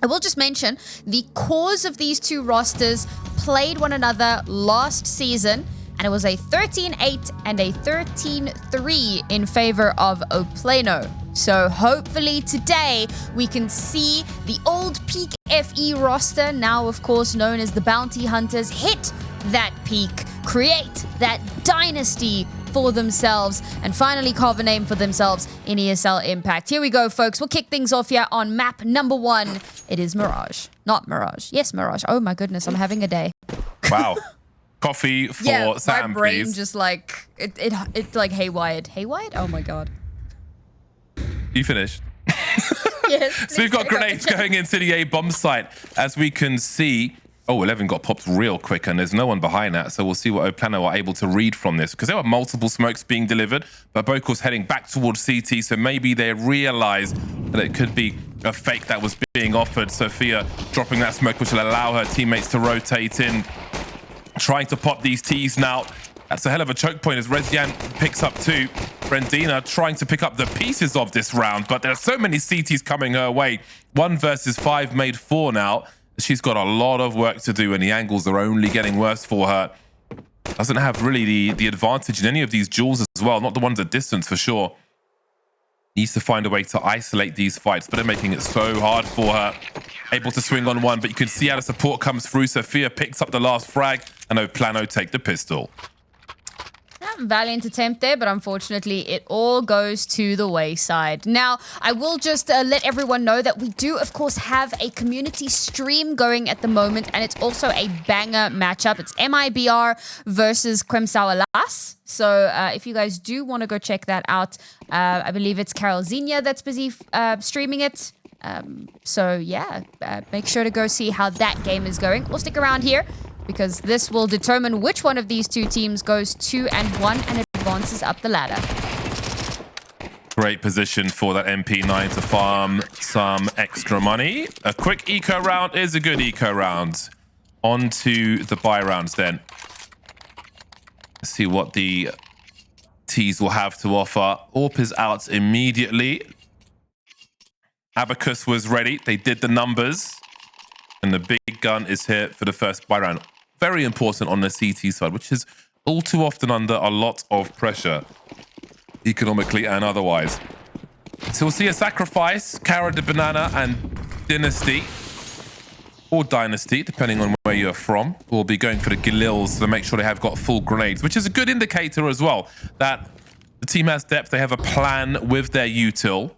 I will just mention the cause of these two rosters played one another last season, and it was a 13-8 and a 13-3 in favor of PLANO. So hopefully today we can see the old peak FE roster, now of course known as the Bounty Hunters, hit that peak, create that dynasty for themselves, and finally carve a name for themselves in ESL Impact. Here we go, folks. We'll kick things off here on map number 1. It is Mirage. Not Mirage. Yes, Mirage. Oh my goodness, I'm having a day. Wow. Coffee for Sam, my brain please. just like, it like haywired. Haywired? Oh my god. You finished? Yes. So we've got grenades going into the A bomb site. As we can see, 11 got popped real quick, and there's no one behind that. So we'll see what PLANO are able to read from this, because there were multiple smokes being delivered, but Bokel's heading back towards CT, so maybe they realize that it could be a fake that was being offered. Sophia dropping that smoke, which will allow her teammates to rotate in, trying to pop these T's now. That's a hell of a choke point as Rezian picks up 2. Brendina trying to pick up the pieces of this round, but there are so many CTs coming her way. 1 versus 5 made 4 now. She's got a lot of work to do, and the angles are only getting worse for her. Doesn't have really the advantage in any of these duels as well, not the ones at distance for sure. Needs to find a way to isolate these fights, but they're making it so hard for her. Able to swing on one, but you can see how the support comes through. Sophia picks up the last frag, and PLANO take the pistol. Valiant attempt there, but unfortunately it all goes to the wayside. Now, I will just let everyone know that we do, of course, have a community stream going at the moment, and it's also a banger matchup. It's MIBR versus Kwemsawa Las. So if you guys do want to go check that out, I believe it's Carol Zenia that's busy streaming it. So yeah, make sure to go see how that game is going. We'll stick around here, because this will determine which one of these two teams goes 2-1 and advances up the ladder. Great position for that MP9 to farm some extra money. A quick eco round is a good eco round. On to the buy rounds then. Let's see what the T's will have to offer. AWP is out immediately. Abacus was ready. They did the numbers. And the big gun is here for the first buy round. Very important on the CT side, which is all too often under a lot of pressure, economically and otherwise. So we'll see a sacrifice. Cara de Banana and Dynasty, or Dynasty, depending on where you're from, will be going for the Galils to make sure they have got full grenades, which is a good indicator as well that the team has depth. They have a plan with their util.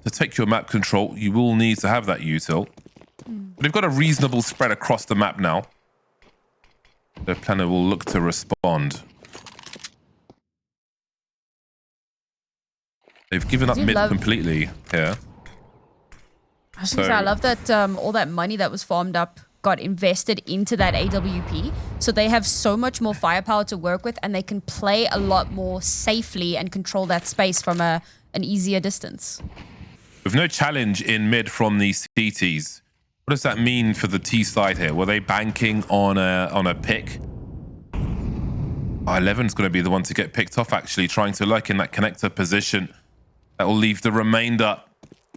To take your map control, you will need to have that util. But they've got a reasonable spread across the map now. The PLANO will look to respond. They've given up mid completely here. I love that all that money that was farmed up got invested into that AWP. So they have so much more firepower to work with, and they can play a lot more safely and control that space from an easier distance. With no challenge in mid from the CTs, what does that mean for the T side here? Were they banking on a pick? 11's going to be the one to get picked off, actually, trying to lurk in that connector position. That will leave the remainder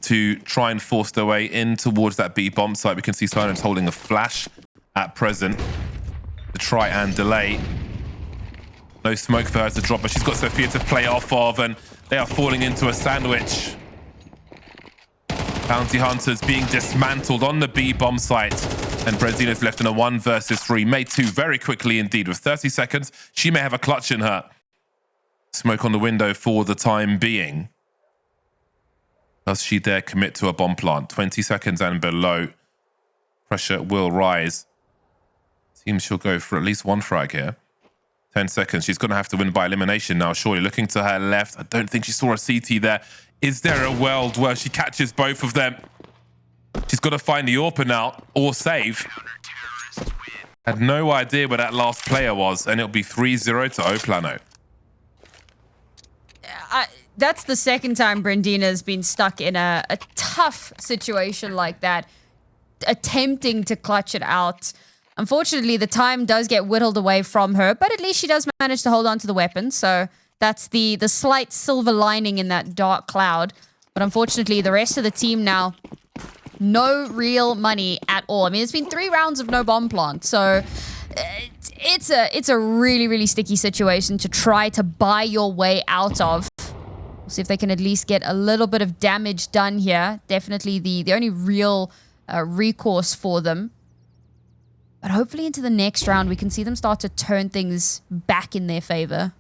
to try and force their way in towards that B bomb site. We can see Silence holding a flash at present to try and delay. No smoke for her to drop, but she's got Sophia to play off of, and they are falling into a sandwich. Bounty Hunters being dismantled on the B bomb site, and Brezina's left in a 1 versus 3. Made 2 very quickly indeed. With 30 seconds, she may have a clutch in her. Smoke on the window for the time being. Does she dare commit to a bomb plant? 20 seconds and below. Pressure will rise. Seems she'll go for at least 1 frag here. 10 seconds. She's going to have to win by elimination now, surely. Looking to her left. I don't think she saw a CT there. Is there a world where she catches both of them? She's got to find the AWP now, or save. Had no idea where that last player was, and it'll be 3-0 to PLANO. That's the second time Brendina's been stuck in a tough situation like that, attempting to clutch it out. Unfortunately, the time does get whittled away from her, but at least she does manage to hold on to the weapon, so that's the slight silver lining in that dark cloud. But unfortunately, the rest of the team now, no real money at all. I mean, it's been 3 rounds of no bomb plant, so it's a really, really sticky situation to try to buy your way out of. We'll see if they can at least get a little bit of damage done here. Definitely the only real recourse for them. But hopefully into the next round, we can see them start to turn things back in their favor.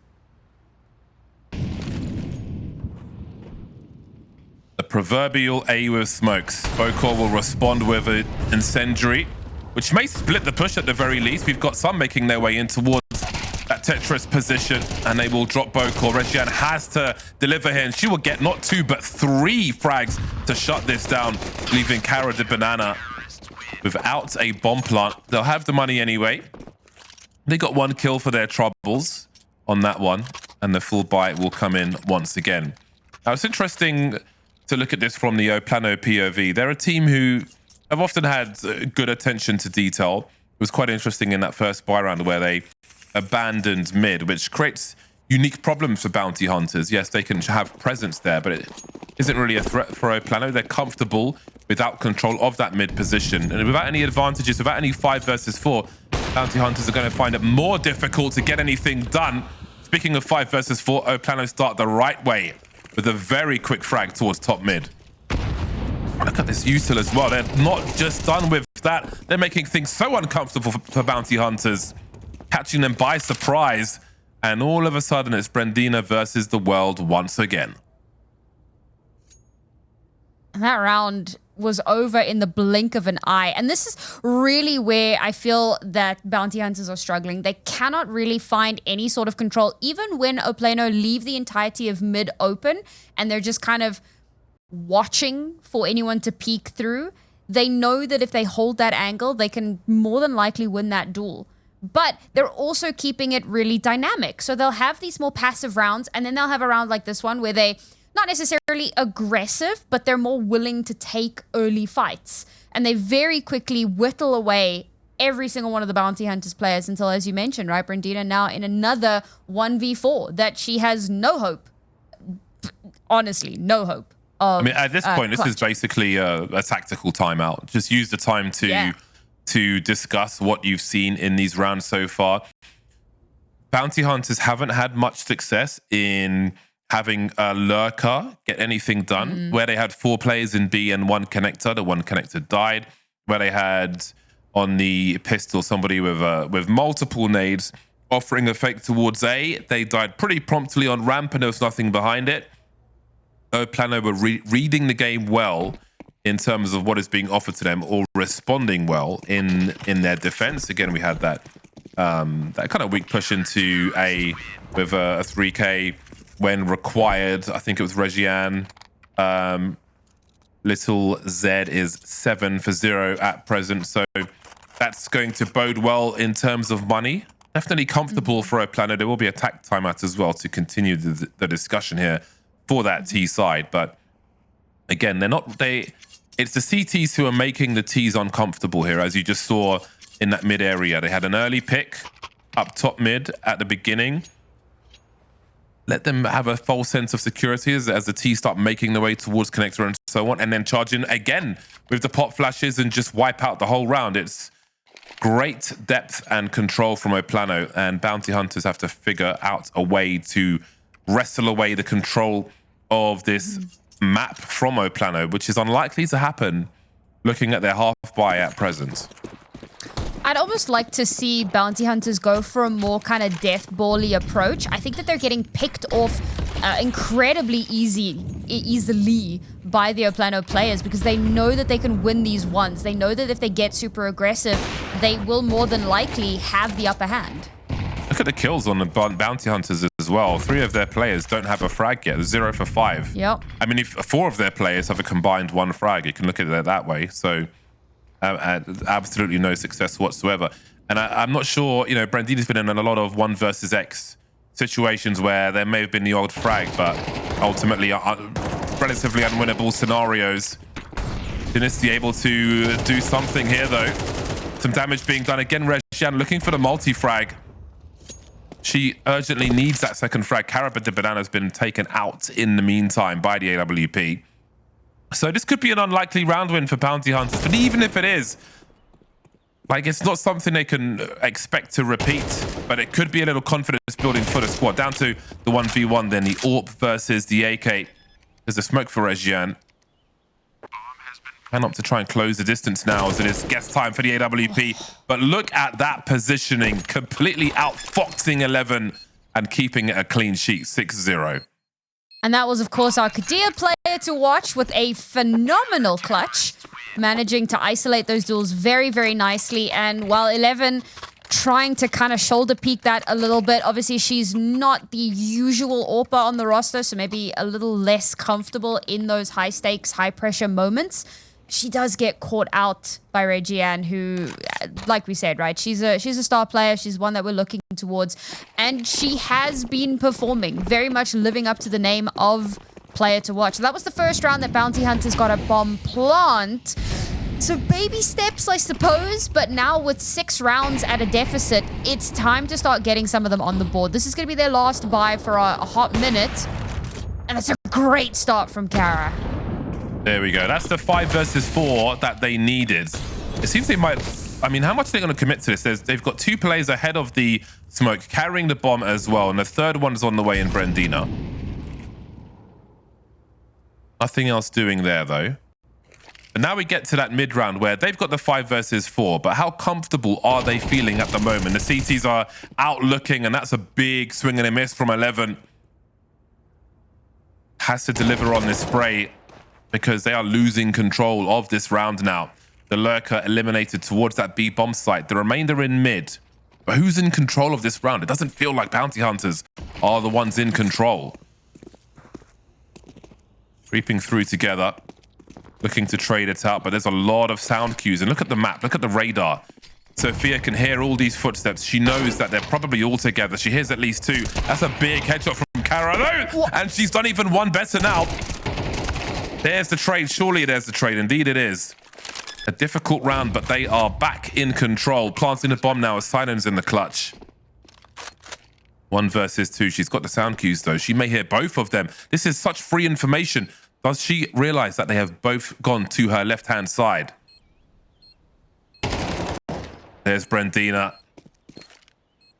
The proverbial A with smokes. Bokor will respond with an incendiary, which may split the push at the very least. We've got some making their way in towards that Tetris position, and they will drop Bokor. Regiane has to deliver here, and she will get not 2, but 3 frags to shut this down, leaving Cara de Banana without a bomb plant. They'll have the money anyway. They got 1 kill for their troubles on that one, and the full buy will come in once again. Now, it's interesting to look at this from the PLANO POV. They're a team who have often had good attention to detail. It was quite interesting in that first buy round where they abandoned mid, which creates unique problems for bounty hunters. Yes, they can have presence there, but it isn't really a threat for PLANO. They're comfortable without control of that mid position, and without any advantages, without any 5 versus 4, bounty hunters are going to find it more difficult to get anything done. Speaking of 5 versus 4, PLANO start the right way with a very quick frag towards top mid. Look at this util as well. They're not just done with that. They're making things so uncomfortable for bounty hunters, catching them by surprise. And all of a sudden, it's Brandina versus the world once again. And that round was over in the blink of an eye. And this is really where I feel that bounty hunters are struggling. They cannot really find any sort of control, even when PLANO leave the entirety of mid open and they're just kind of watching for anyone to peek through. They know that if they hold that angle, they can more than likely win that duel. But they're also keeping it really dynamic. So they'll have these more passive rounds, and then they'll have a round like this one where they not necessarily aggressive, but they're more willing to take early fights. And they very quickly whittle away every single one of the bounty hunters players until, as you mentioned, right, Brandina now in another 1v4 that she has no hope. Honestly, no hope. I mean, at this point, this is basically a tactical timeout. Just use the time to discuss what you've seen in these rounds so far. Bounty hunters haven't had much success in having a lurker get anything done. Where they had 4 players in B and 1 connector, the 1 connector died. Where they had on the pistol somebody with multiple nades offering a fake towards A, they died pretty promptly on ramp, and there was nothing behind it. PLANO were reading the game well in terms of what is being offered to them, or responding well in their defense. Again, we had that that kind of weak push into A with a 3K when required. I think it was Regiane. Little Z is 7 for 0 at present, so that's going to bode well in terms of money. Definitely comfortable for PLANO. There will be a tack timeout as well to continue the discussion here for that T side, but again, it's the CTs who are making the Ts uncomfortable here, as you just saw in that mid area. They had an early pick up top mid at the beginning. Let them have a false sense of security as the Ts start making their way towards connector and so on, and then charge in again with the pop flashes and just wipe out the whole round. It's great depth and control from PLANO, and bounty hunters have to figure out a way to wrestle away the control of this map from PLANO, which is unlikely to happen looking at their half buy at present. I'd almost like to see bounty hunters go for a more kind of death ball-y approach. I think that they're getting picked off incredibly easily by the PLANO players, because they know that they can win these ones. They know that if they get super aggressive, they will more than likely have the upper hand. Look at the kills on the bounty hunters as well. 3 of their players don't have a frag yet. 0 for 5. Yep. I mean, if 4 of their players have a combined 1 frag, you can look at it that way. So absolutely no success whatsoever. And I'm not sure, you know, Brandina's been in a lot of 1 versus X situations where there may have been the odd frag, but ultimately relatively unwinnable scenarios. Dynasty able to do something here though. Some damage being done. Again, Regiane looking for the multi-frag. She urgently needs that second frag. Cara de Banana has been taken out in the meantime by the AWP. So this could be an unlikely round win for Bounty Hunters, but even if it is, like, it's not something they can expect to repeat, but it could be a little confidence building for the squad. Down to the 1v1 then, the AWP versus the AK. There's a smoke for Regian. And up to try and close the distance now as it is guess time for the AWP. But look at that positioning, completely outfoxing 11 and keeping it a clean sheet, 6-0. And that was, of course, our Kadir player to watch with a phenomenal clutch, managing to isolate those duels very, very nicely. And while 11 trying to kind of shoulder peek that a little bit, obviously she's not the usual AWPer on the roster, so maybe a little less comfortable in those high stakes, high pressure moments. She does get caught out by Regian, who, like we said, right, she's a star player. She's one that we're looking towards, and she has been performing, very much living up to the name of player to watch. So that was the first round that Bounty Hunters got a bomb plant. So baby steps, I suppose, but now with 6 rounds at a deficit, it's time to start getting some of them on the board. This is going to be their last buy for a hot minute, and it's a great start from Kara. There we go. That's the 5 versus 4 that they needed. It seems they might... I mean, how much are they going to commit to this? They've got 2 players ahead of the smoke, carrying the bomb as well, and the third one is on the way in Brandina. Nothing else doing there, though. And now we get to that mid-round where they've got the 5 versus 4, but how comfortable are they feeling at the moment? The CTs are out looking, and that's a big swing and a miss from 11. Has to deliver on this spray because they are losing control of this round now. The lurker eliminated towards that B bomb site. The remainder in mid. But who's in control of this round? It doesn't feel like Bounty Hunters are the ones in control. Creeping through together. Looking to trade it out, but there's a lot of sound cues. And look at the map, look at the radar. Sophia can hear all these footsteps. She knows that they're probably all together. She hears at least 2. That's a big headshot from Kara. No! And she's done even one better now. There's the trade. Surely there's the trade. Indeed it is. A difficult round, but they are back in control. Planting the bomb now as Silence in the clutch. 1 versus 2. She's got the sound cues, though. She may hear both of them. This is such free information. Does she realize that they have both gone to her left-hand side? There's Brandina.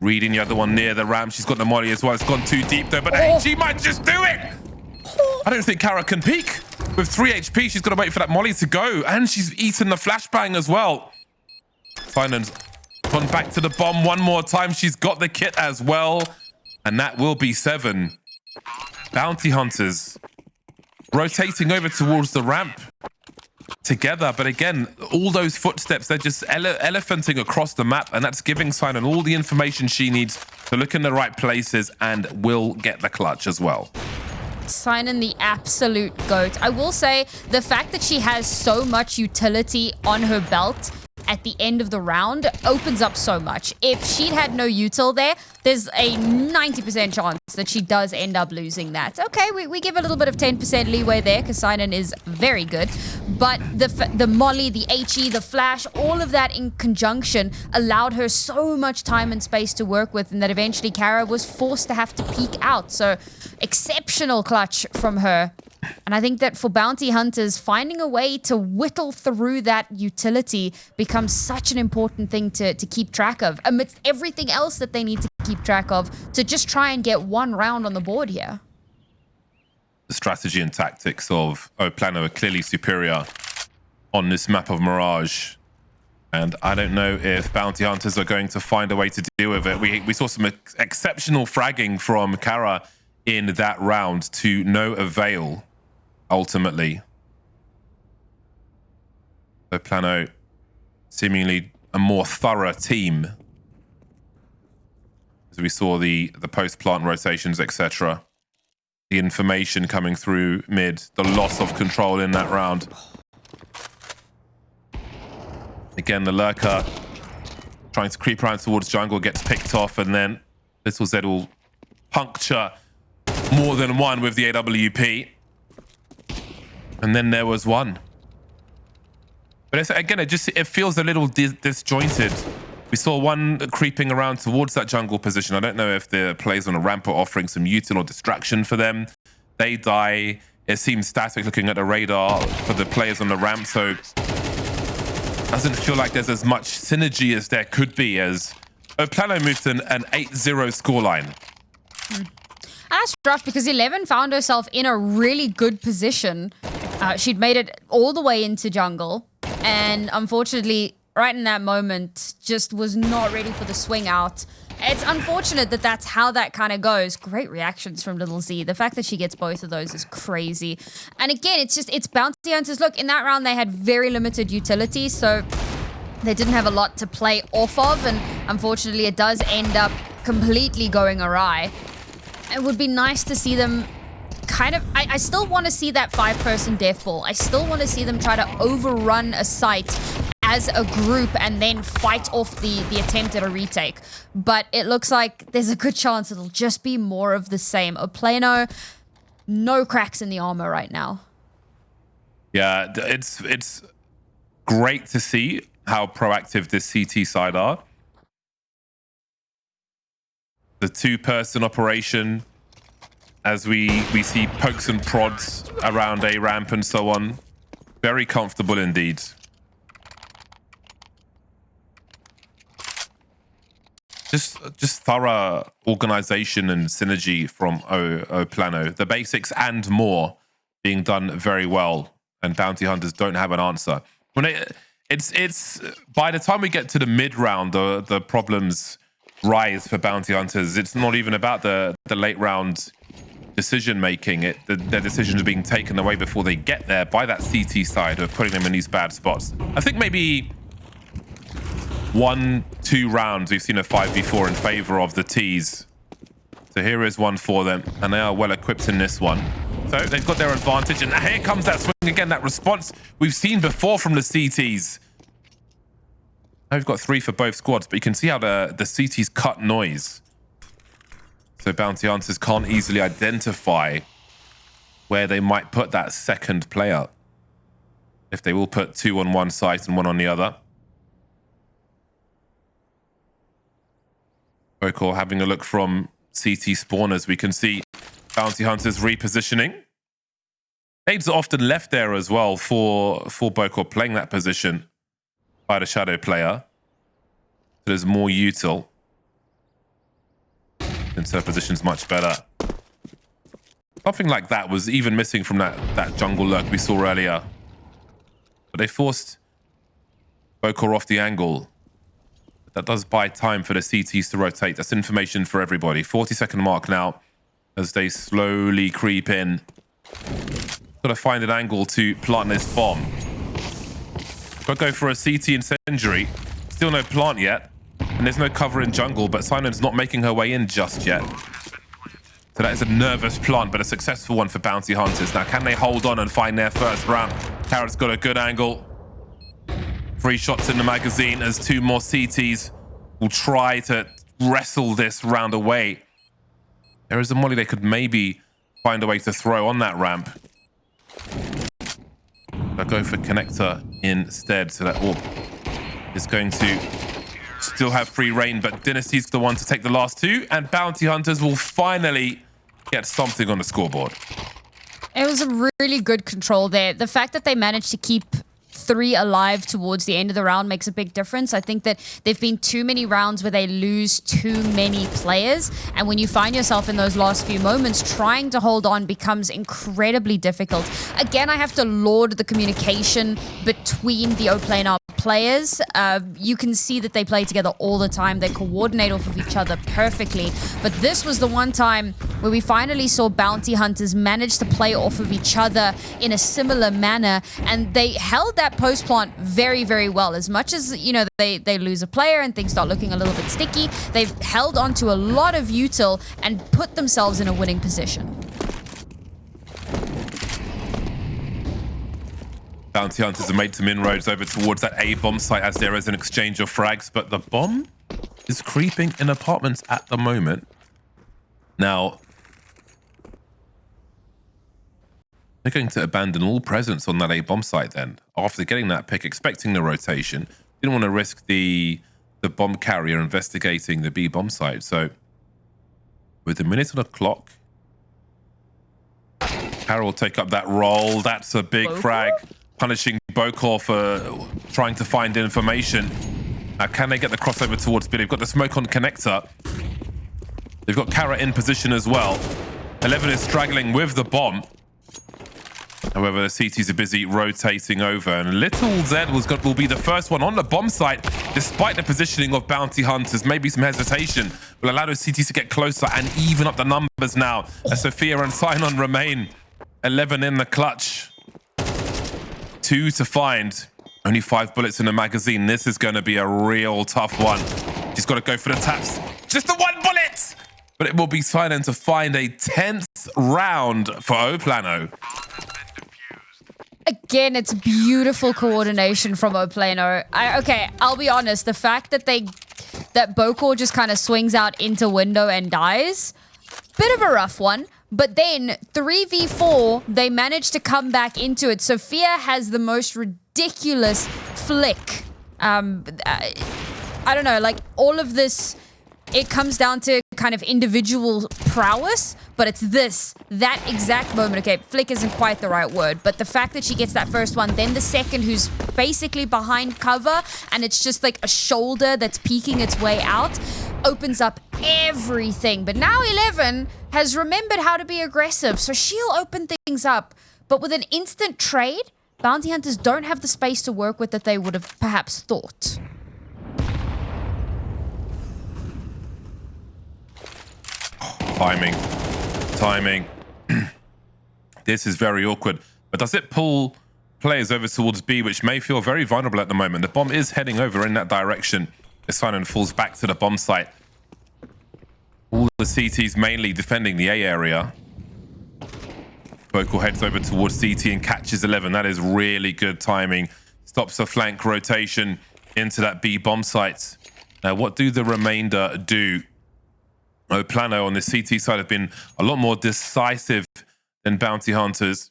Reading the other one near the ramp. She's got the molly as well. It's gone too deep, though. But hey, she might just do it! I don't think Kara can peek. With 3 HP, she's got to wait for that molly to go. And she's eaten the flashbang as well. Finance gone back to the bomb one more time. She's got the kit as well. And that will be 7. Bounty Hunters rotating over towards the ramp together. But again, all those footsteps, they're just elephanting across the map. And that's giving Sinan all the information she needs to look in the right places and will get the clutch as well. Sinan, the absolute GOAT. I will say the fact that she has so much utility on her belt at the end of the round opens up so much. If she'd had no util there, there's a 90% chance that she does end up losing that. Okay, we give a little bit of 10% leeway there because Sinan is very good. But the molly, the HE, the flash, all of that in conjunction allowed her so much time and space to work with, and that eventually Kara was forced to have to peek out. So exceptional clutch from her. And I think that for Bounty Hunters, finding a way to whittle through that utility becomes such an important thing to keep track of, amidst everything else that they need to keep track of to just try and get 1 round on the board here. The strategy and tactics of PLANO are clearly superior on this map of Mirage. And I don't know if Bounty Hunters are going to find a way to deal with it. We saw some exceptional fragging from Kara in that round to no avail, ultimately. So PLANO seemingly a more thorough team. As we saw the post-plant rotations, etc. The information coming through mid, the loss of control in that round. Again, the lurker trying to creep around towards jungle, gets picked off, and then Little Z will puncture more than one with the AWP. And then there was one. But it's, again, it feels a little disjointed. We saw one creeping around towards that jungle position. I don't know if the players on a ramp are offering some util or distraction for them. They die. It seems static looking at the radar for the players on the ramp, so doesn't feel like there's as much synergy as there could be as PLANO moved to an 8-0 scoreline. And that's rough because 11 found herself in a really good position. She'd made it all the way into jungle, and unfortunately, right in that moment, just was not ready for the swing out. It's unfortunate that that's how that kind of goes. Great reactions from Little Z. The fact that she gets both of those is crazy. And again, it's bounty hunters. Look, in that round, they had very limited utility, so they didn't have a lot to play off of, and unfortunately, it does end up completely going awry. It would be nice to see them kind of... I still want to see that 5-person death ball. I still want to see them try to overrun a site as a group and then fight off the attempt at a retake. But it looks like there's a good chance it'll just be more of the same. PLANO, no cracks in the armor right now. Yeah, it's great to see how proactive this CT side are. The 2-person operation, as we see pokes and prods around a ramp and so on. Very comfortable indeed. Just thorough organization and synergy from PLANO. The basics and more being done very well, and bounty hunters don't have an answer. When it's by the time we get to the mid round, the problems rise for bounty hunters. It's not even about the late round decision making. The decisions are being taken away before they get there by that CT side of putting them in these bad spots. I think maybe 1-2 rounds we've seen a 5v4 in favor of the T's. So here is one for them, and they are well equipped in this one. So they've got their advantage, and here comes that swing again, that response we've seen before from the CTs. Now we've got 3 for both squads, but you can see how the CTs cut noise. So bounty hunters can't easily identify where they might put that second player. If they will put 2 on one side and 1 on the other. Bocor having a look from CT spawners. We can see bounty hunters repositioning. Nades are often left there as well for Bocor playing that position by the shadow player. So there's more util. Since her position's much better. Something like that was even missing from that jungle lurk we saw earlier. But they forced Bocor off the angle. That does buy time for the CTs to rotate. That's information for everybody. 40-second mark now as they slowly creep in. Got to find an angle to plant this bomb. Got to go for a CT incendiary. Still no plant yet. And there's no cover in jungle, but Simon's not making her way in just yet. So that is a nervous plant, but a successful one for bounty hunters. Now, can they hold on and find their first round? Carrot's got a good angle. 3 shots in the magazine as 2 more CTs will try to wrestle this round away. There is a molly they could maybe find a way to throw on that ramp. They'll go for connector instead, so that orb is going to still have free reign, but Dynasty's the one to take the last 2, and bounty hunters will finally get something on the scoreboard. It was a really good control there. The fact that they managed to keep 3 alive towards the end of the round makes a big difference. I think that there've been too many rounds where they lose too many players, and when you find yourself in those last few moments, trying to hold on becomes incredibly difficult. Again, I have to laud the communication between the PLANO players. You can see that they play together all the time. They coordinate off of each other perfectly. But this was the one time where we finally saw bounty hunters manage to play off of each other in a similar manner, and they held that post plant very, very well. As much as, you know, they lose a player and things start looking a little bit sticky, they've held on to a lot of util and put themselves in a winning position. Bounty hunters have made some inroads over towards that A bomb site as there is an exchange of frags, but the bomb is creeping in apartments at the moment. Now, they're going to abandon all presence on that A bomb site then. After getting that pick, expecting the rotation, didn't want to risk the bomb carrier investigating the B bomb site. So with a minute on the clock, Kara will take up that role. That's a big frag, punishing Bokor for trying to find information. Can they get the crossover towards B? They've got the smoke on connector. They've got Kara in position as well. 11 is straggling with the bomb. However, the CTs are busy rotating over, and Little Zed will be the first one on the bomb site, despite the positioning of bounty hunters. Maybe some hesitation will allow those CTs to get closer and even up the numbers now. As Sophia and Sinon remain 11 in the clutch. 2 to find. Only 5 bullets in the magazine. This is going to be a real tough one. She's got to go for the taps. Just the 1 bullet! But it will be Sinon to find a 10th round for PLANO. Again, it's beautiful coordination from PLANO. Okay, I'll be honest. The fact that Bokor just kind of swings out into window and dies, bit of a rough one. But then 3v4, they managed to come back into it. Sophia has the most ridiculous flick. I don't know, like all of this, it comes down to kind of individual prowess, but it's that exact moment. Okay, flick isn't quite the right word, but the fact that she gets that first one, then the second who's basically behind cover, and it's just like a shoulder that's peeking its way out, opens up everything. But now 11 has remembered how to be aggressive, so she'll open things up. But with an instant trade, bounty hunters don't have the space to work with that they would have perhaps thought. Timing. This is very awkward. But does it pull players over towards B, which may feel very vulnerable at the moment? The bomb is heading over in that direction. Sinon falls back to the bomb site. All the CTs mainly defending the A area. Bokor heads over towards CT and catches 11. That is really good timing. Stops a flank rotation into that B bomb site. Now, what do the remainder do? PLANO on the CT side have been a lot more decisive than bounty hunters.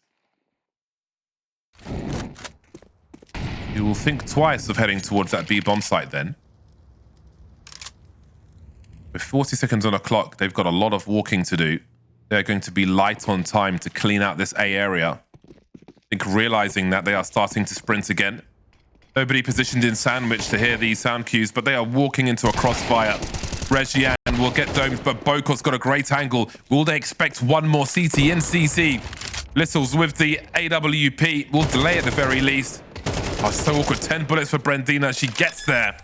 You will think twice of heading towards that B bomb site then. With 40 seconds on the clock, they've got a lot of walking to do. They're going to be light on time to clean out this A area. I think realizing that they are starting to sprint again. Nobody positioned in sandwich to hear these sound cues, but they are walking into a crossfire. Regian will get domed, but Bokor's got a great angle. Will they expect one more CT in CC? Littles with the AWP will delay at the very least. Oh, so awkward. 10 bullets for Brendina. She gets there.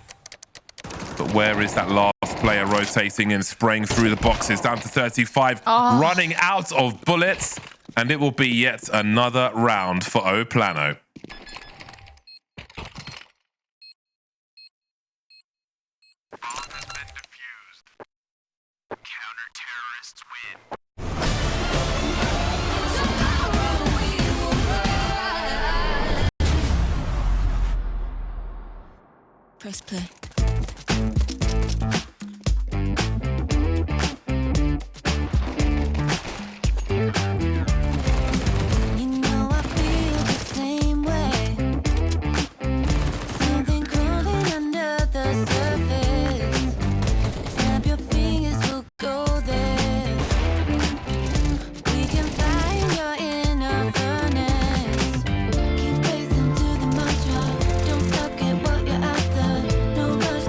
But where is that last player rotating and spraying through the boxes? Down to 35, running out of bullets. And it will be yet another round for PLANO. Press play. Keep racing to the mantra. Don't stop, get what you're after. No rush.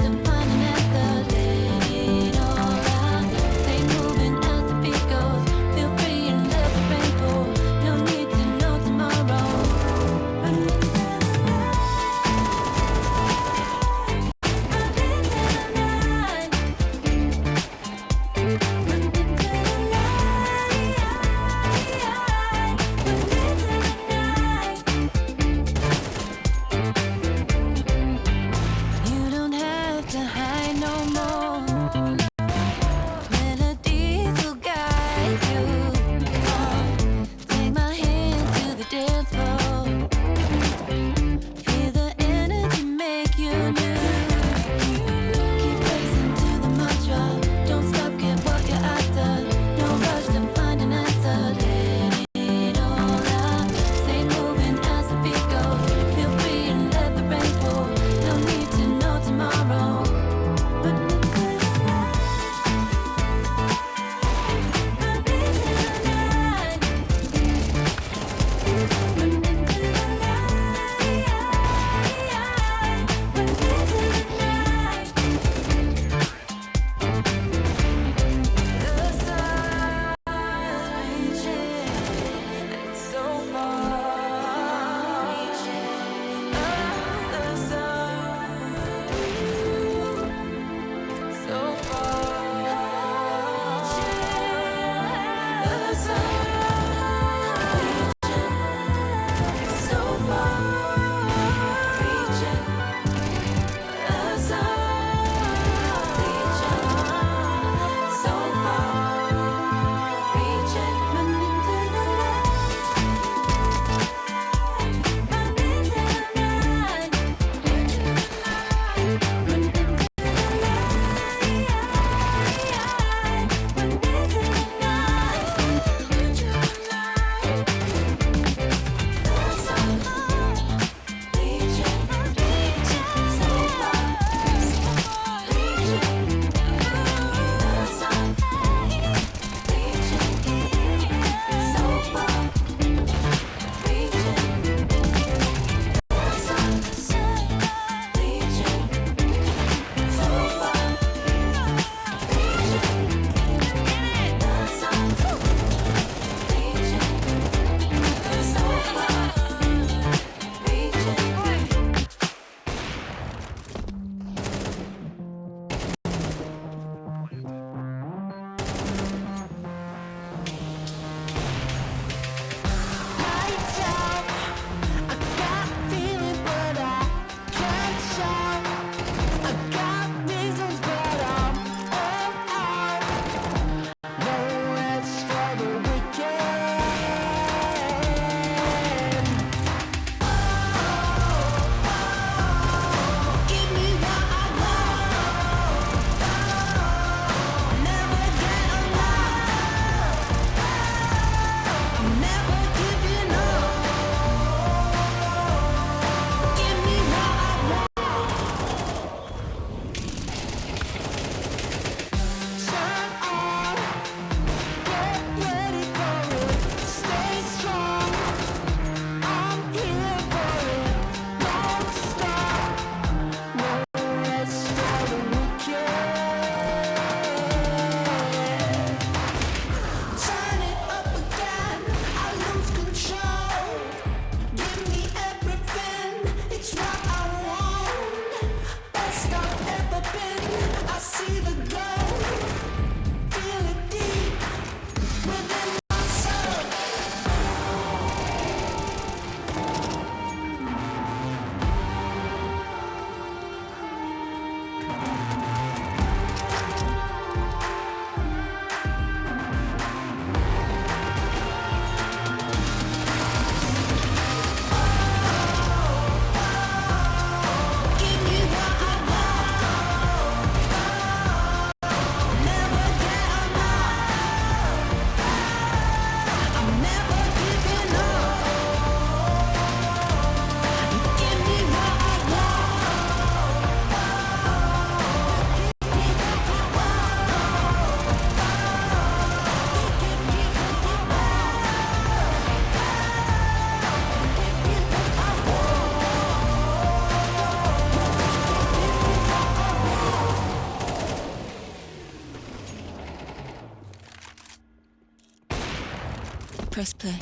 Press play.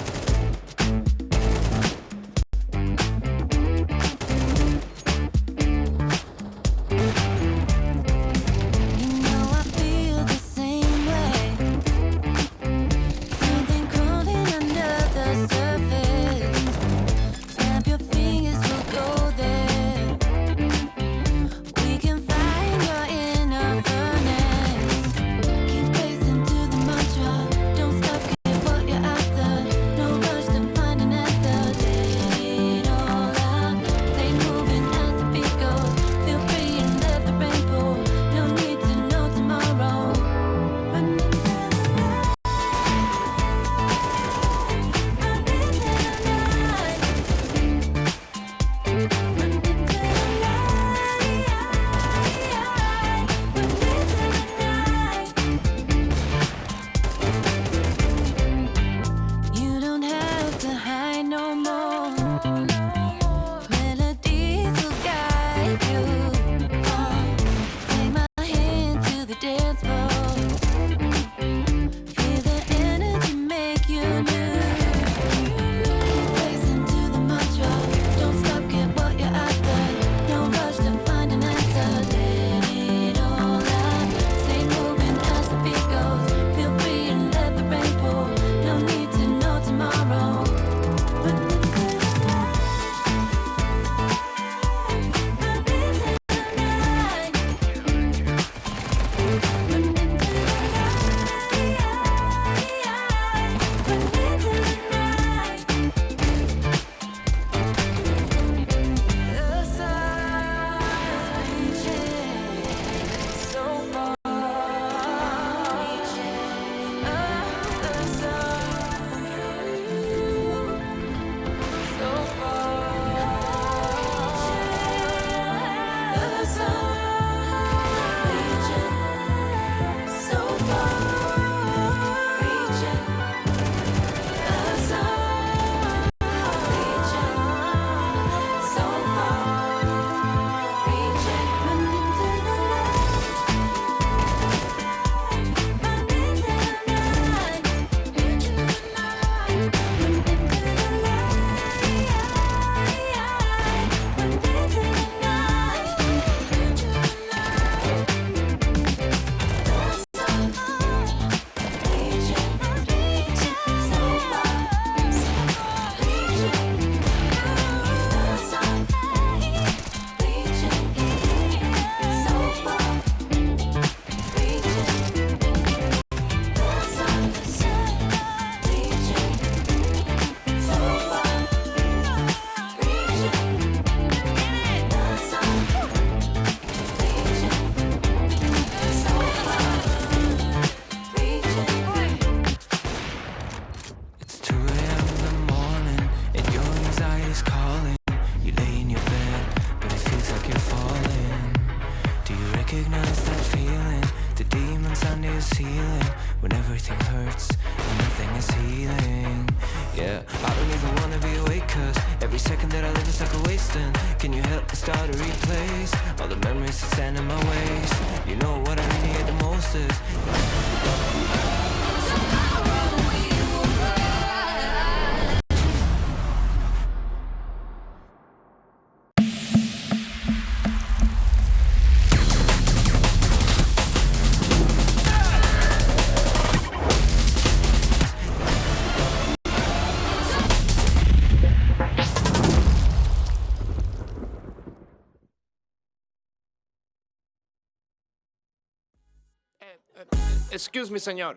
Excuse me, senor.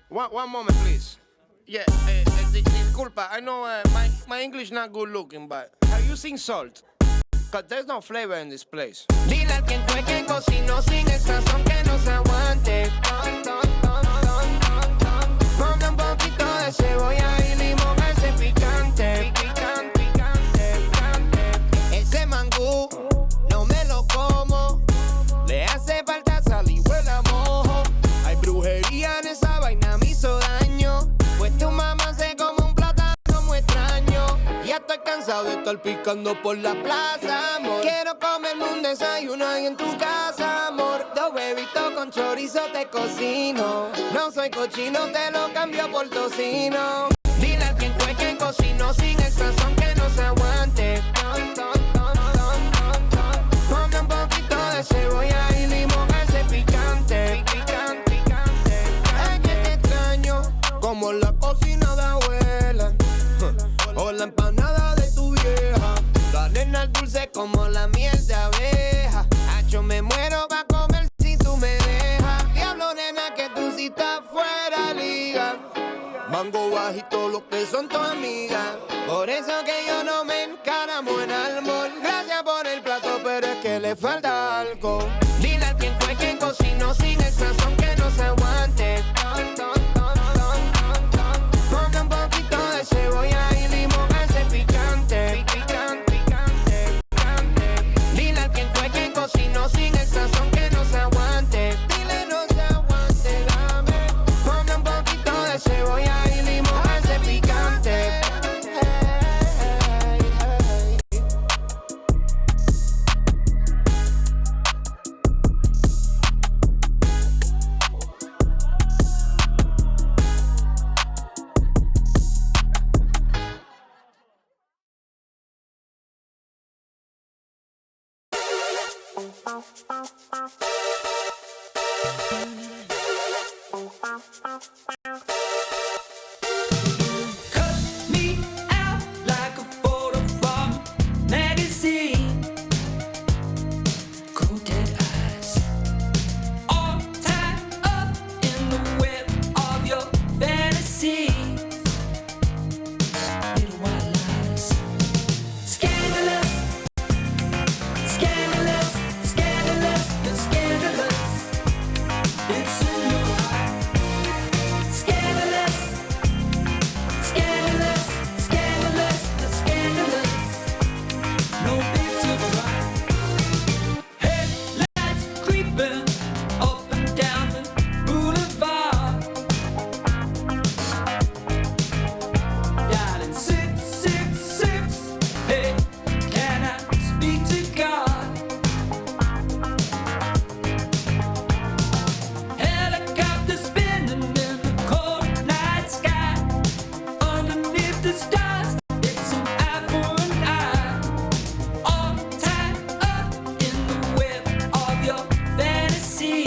One moment, please. Yeah, disculpa. I know my English not good looking, but have you seen salt? Cause there's no flavor in this place. Dile al quien fue que cocinó sin el sazón que no se aguante. Ponle un poquito de cebolla y limón a ese picante. Ese mangú no me lo como. Le hace falta sal y huele a mojo. Hay brujería en esa vaina, me hizo daño. Pues tu mamá se come un plátano muy extraño. Ya estoy cansado de todo salpicando por la plaza, amor. Quiero comerme un desayuno ahí en tu casa, amor. Dos huevitos con chorizo te cocino. No soy cochino, te lo cambio por tocino. Dile a quien fue que cocinó sin el sazón que no se aguante. Ponme un poquito de cebolla y limón a ese picante. Ay, que te extraño, como la cocina de abuela. O la empanada de tu vieja. La nena dulce como la miel de abeja. Hacho, me muero pa' comer si tú me dejas. Diablo, nena, que tú sí estás fuera liga. Mango bajito, lo que son tus amigas. Por eso que yo no me encaramo en almor. Gracias por el plato, pero es que le falta algo. Dile a quién fue que cocinó sin el sazón que no se aguante. Ponme un poquito de cebolla y limón a ese picante. Dile a quién fue que cocinó sin el sazón que no se aguante. Dile no se aguante, dame. Ponme un poquito de cebolla y limón a ese picante. Cut me out like a photo from a magazine. Cold dead eyes, all tied up in the web of your fantasy. Little white lies, scandalous, scandalous, scandalous, you're scandalous. It's in your eyes. Scandalous, scandalous, scandalous, you're scandalous. No big surprise. Headlights creeping up and down the boulevard. Dialing 666. Hey, can I speak to God? Helicopter spinning in the cold night sky. Underneath the stars, it's an eye for an eye. All tied up in the web of your fantasy.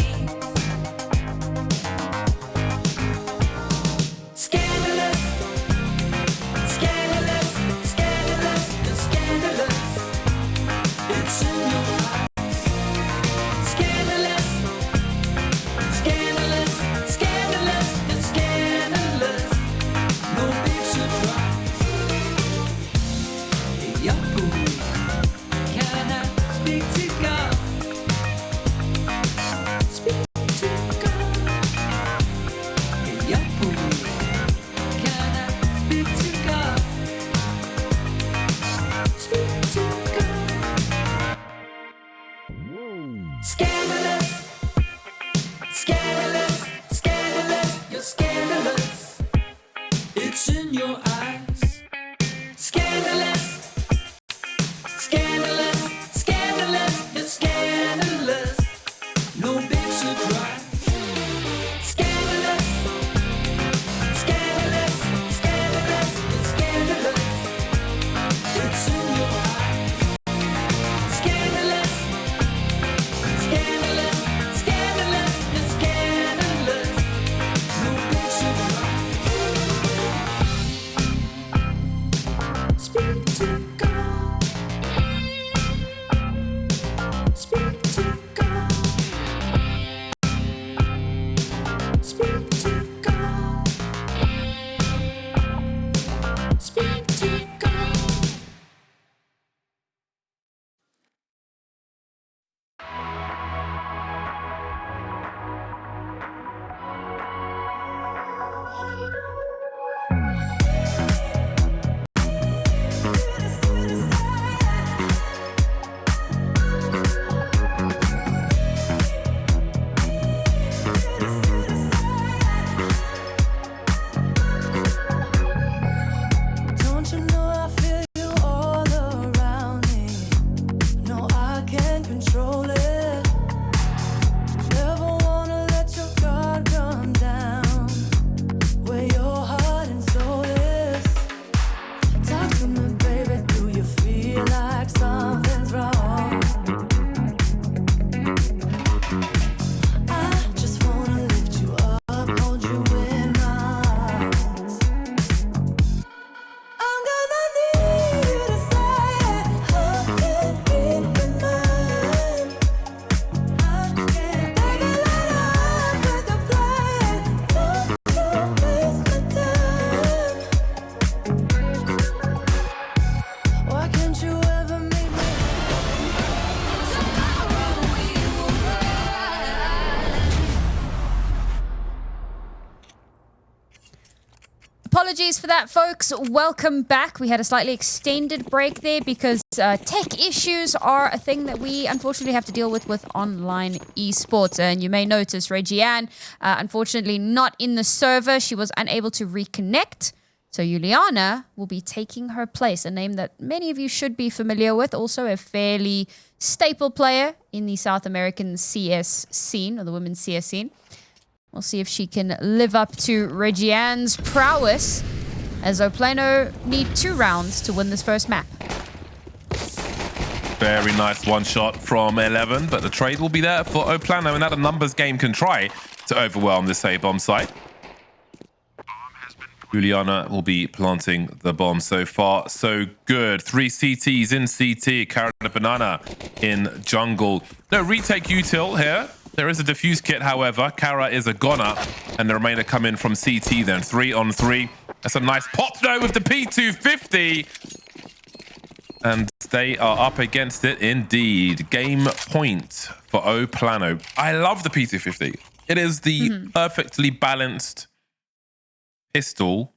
Scandalous, scandalous, scandalous, you're scandalous. It's in your eyes. Scandalous, scandalous, scandalous, you're scandalous. No big surprise. Hey, young boy, can I speak to God? Speak to God. Hey, young boy, can I speak to God? Speak to God. Scandalous, scandalous, scandalous, you're scandalous. It's in your eyes. Scandalous, scandalous, scandalous, you're scandalous. No big surprise. Scandalous, scandalous, scandalous, you're scandalous. It's in your eyes. Scandalous, scandalous, scandalous, you're scandalous. No big surprise. Apologies for that, folks. Welcome back. We had a slightly extended break there because tech issues are a thing that we unfortunately have to deal with online esports. And you may notice Regiane, unfortunately not in the server. She was unable to reconnect. So Juliana will be taking her place, a name that many of you should be familiar with. Also a fairly staple player in the South American CS scene, or the women's CS scene. We'll see if she can live up to Regiane's prowess, as PLANO need 2 rounds to win this first map. Very nice one shot from 11, but the trade will be there for PLANO, and that a numbers game can try to overwhelm this A-bomb site. Juliana will be planting the bomb. So far, so good. 3 CTs in CT, Carrot and Banana in jungle. No retake util here. There is a defuse kit, however. Kara is a goner, and the remainder come in from CT then. 3 on 3. That's a nice pop, though, with the P250. And they are up against it indeed. Game point for PLANO. I love the P250. It is the perfectly balanced pistol.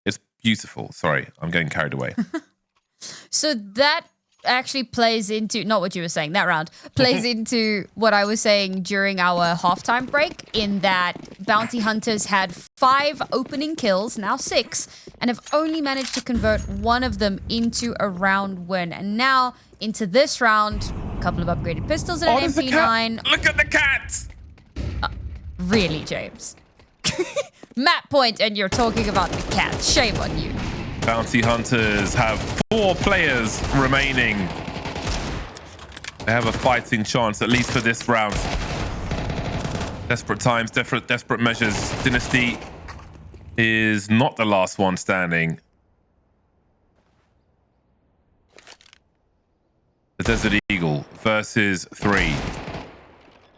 It's beautiful. Sorry, I'm getting carried away. So that actually plays into, not what you were saying, that round, plays into what I was saying during our halftime break, in that Bounty Hunters had 5 opening kills, now 6, and have only managed to convert 1 of them into a round win. And now into this round, a couple of upgraded pistols and an MP9. Look at the cat! Really, James? Map point, and you're talking about the cat. Shame on you. Bounty Hunters have 4 players remaining. They have a fighting chance, at least for this round. Desperate times, desperate measures. Dynasty is not the last one standing. The Desert Eagle versus 3.